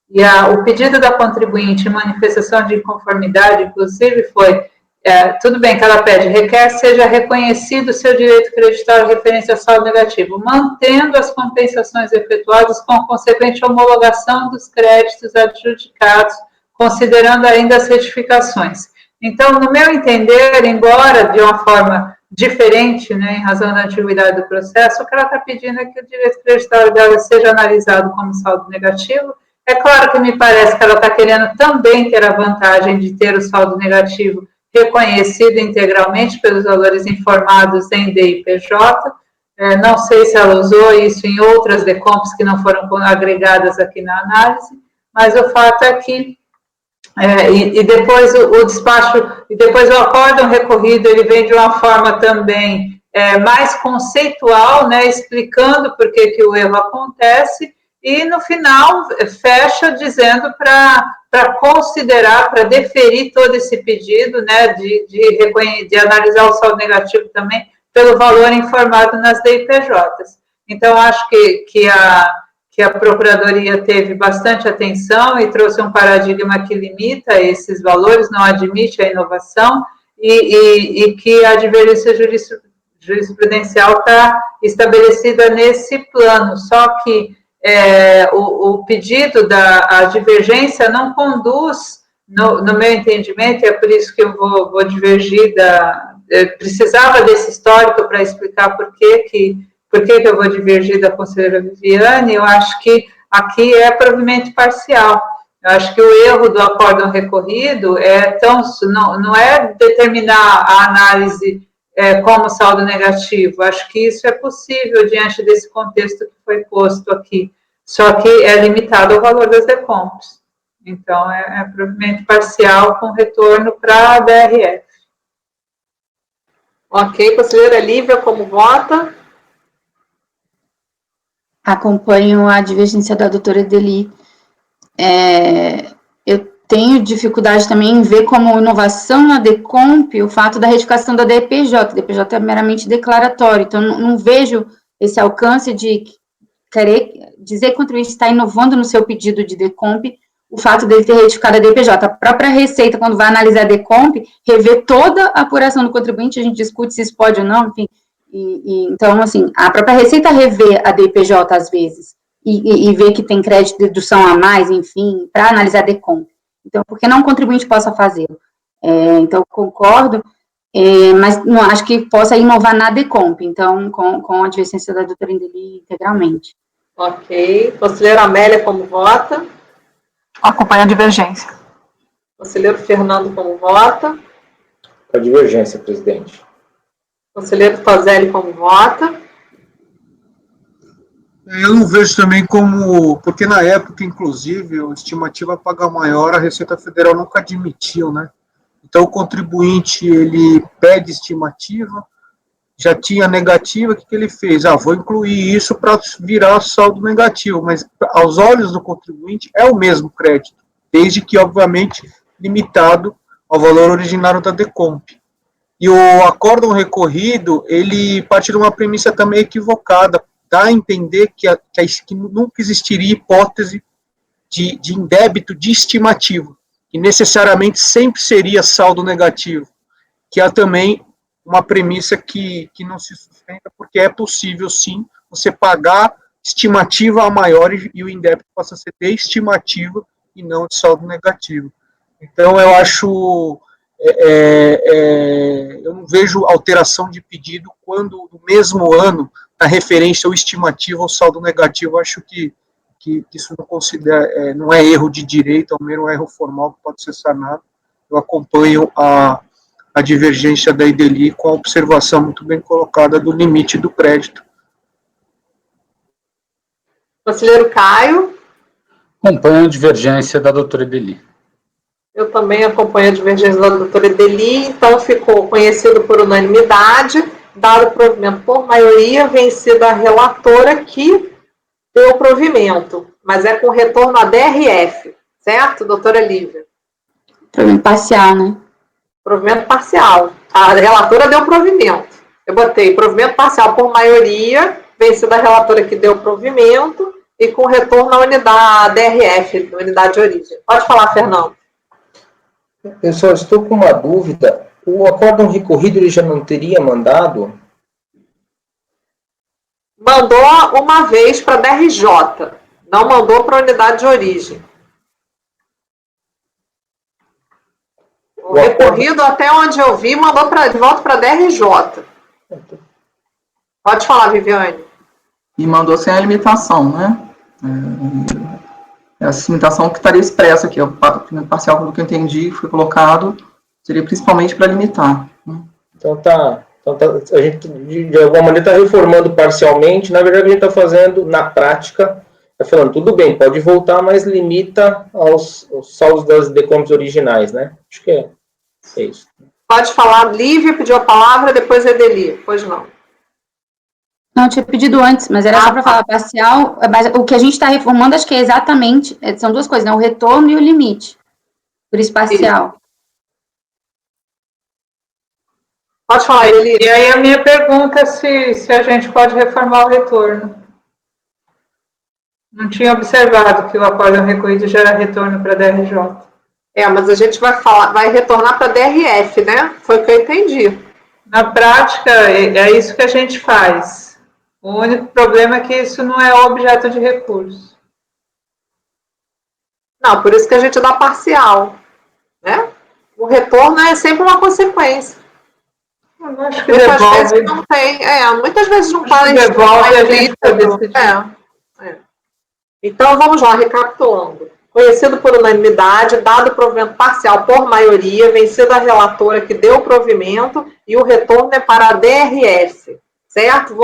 E o pedido da contribuinte em manifestação de inconformidade, inclusive, foi, tudo bem que ela pede, requer seja reconhecido o seu direito creditário referente a saldo negativo, mantendo as compensações efetuadas com consequente homologação dos créditos adjudicados, considerando ainda as retificações. Então, no meu entender, embora de uma forma diferente, né, em razão da antiguidade do processo, o que ela está pedindo é que o direito creditário dela seja analisado como saldo negativo. É claro que me parece que ela está querendo também ter a vantagem de ter o saldo negativo reconhecido integralmente pelos valores informados em DIPJ. Não sei se ela usou isso em outras DECOMPs que não foram agregadas aqui na análise, mas o fato é que e depois o despacho, e depois o acórdão recorrido, ele vem de uma forma também mais conceitual, né, explicando por que o erro acontece, e no final fecha dizendo para considerar, para deferir todo esse pedido, né, de analisar o saldo negativo também pelo valor informado nas DIPJs. Então, acho que a Procuradoria teve bastante atenção e trouxe um paradigma que limita esses valores, não admite a inovação, e que a divergência jurisprudencial está estabelecida nesse plano, só que o pedido da divergência não conduz, no meu entendimento, é por isso que eu vou divergir precisava desse histórico para explicar por que eu vou divergir da conselheira Viviane. Eu acho que aqui é provimento parcial. Eu acho que o erro do acórdão recorrido não é determinar a análise como saldo negativo. Acho que isso é possível diante desse contexto que foi posto aqui, só que é limitado ao valor das DECOMPs. Então, é provimento parcial com retorno para a DRF. Ok, conselheira Lívia, como vota? Acompanho a divergência da doutora Edeli. Eu tenho dificuldade também em ver como inovação na DECOMP o fato da retificação da DPJ. A DPJ é meramente declaratório, então não vejo esse alcance de querer dizer que o contribuinte está inovando no seu pedido de DECOMP o fato dele ter retificado a DPJ. A própria Receita, quando vai analisar a DECOMP, revê toda a apuração do contribuinte, a gente discute se isso pode ou não, enfim. Então, assim, a própria Receita revê a DPJ às vezes e vê que tem crédito de dedução a mais, enfim, para analisar a DECOMP. Então, por que não o contribuinte possa fazê-lo? Então, concordo, mas não acho que possa inovar na DECOMP, então, com a divergência da doutora Edeli integralmente. Ok. Conselheira Amélia, como vota? Acompanha a divergência. Conselheiro Fernando, como vota? Com a divergência, presidente. Conselheiro Toselli, como vota? Eu não vejo também como, porque na época, inclusive, a estimativa a pagar maior, a Receita Federal nunca admitiu, né? Então, o contribuinte, ele pede estimativa, já tinha negativa, o que ele fez? Vou incluir isso para virar saldo negativo, mas aos olhos do contribuinte é o mesmo crédito, desde que, obviamente, limitado ao valor originário da DECOMP. E o acórdão recorrido, ele parte de uma premissa também equivocada, dá a entender que nunca existiria hipótese de indébito de estimativa, que necessariamente sempre seria saldo negativo, que há também uma premissa que não se sustenta, porque é possível, sim, você pagar estimativa a maior e o indébito passa a ser de estimativa e não de saldo negativo. Então, eu acho... eu não vejo alteração de pedido quando, no mesmo ano, na referência ao estimativo ou saldo negativo. Acho que isso não é erro de direito, é um mero erro formal que pode ser sanado. Eu acompanho a divergência da Edeli com a observação muito bem colocada do limite do crédito. Conselheiro Caio? Acompanho a divergência da doutora Edeli. Eu também acompanho a divergência da doutora Edeli, então ficou conhecido por unanimidade, dado o provimento por maioria, vencida a relatora que deu o provimento, mas é com retorno à DRF, certo, doutora Lívia? Provimento parcial, né? Provimento parcial. A relatora deu provimento. Eu botei provimento parcial por maioria, vencida a relatora que deu provimento, e com retorno à unidade DRF, unidade de origem. Pode falar, Fernando. Eu só estou com uma dúvida. O acórdão recorrido ele já não teria mandado? Mandou uma vez para a DRJ, não mandou para a unidade de origem. O recorrido, até onde eu vi, mandou de volta para a DRJ. Pode falar, Viviane. E mandou sem a limitação, né? Essa limitação que estaria expressa aqui, o parcial, pelo que eu entendi, foi colocado, seria principalmente para limitar. Então a gente, de alguma maneira, está reformando parcialmente. Na verdade, a gente está fazendo, na prática, está falando, tudo bem, pode voltar, mas limita aos saldos das decômitos originais, né? Acho que é isso. Pode falar, Lívia pediu a palavra, depois Edeli. Pois não. Não, eu tinha pedido antes, mas era só para falar parcial. Mas o que a gente está reformando, acho que é exatamente, são duas coisas, né? O retorno e o limite. Por isso, parcial. Isso. Pode falar, Edeli. E aí a minha pergunta é se a gente pode reformar o retorno. Não tinha observado que o acórdão recorrido gera retorno para a DRJ. Mas a gente vai retornar para a DRF, né? Foi o que eu entendi. Na prática, é isso que a gente faz. O único problema é que isso não é objeto de recurso. Não, por isso que a gente dá parcial, né? O retorno é sempre uma consequência. Eu acho que muitas devolve. vezes não tem, muitas vezes não faz. Devolve a gente decidir. Então, vamos lá, recapitulando. Conhecido por unanimidade, dado o provimento parcial por maioria, vencida a relatora que deu o provimento e o retorno é para a DRF. Certo?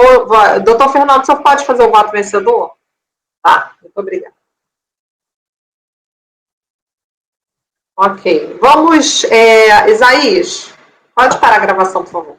Doutor Fernando, você pode fazer o voto vencedor? Tá, muito obrigada. Ok. Vamos, Isaías, pode parar a gravação, por favor.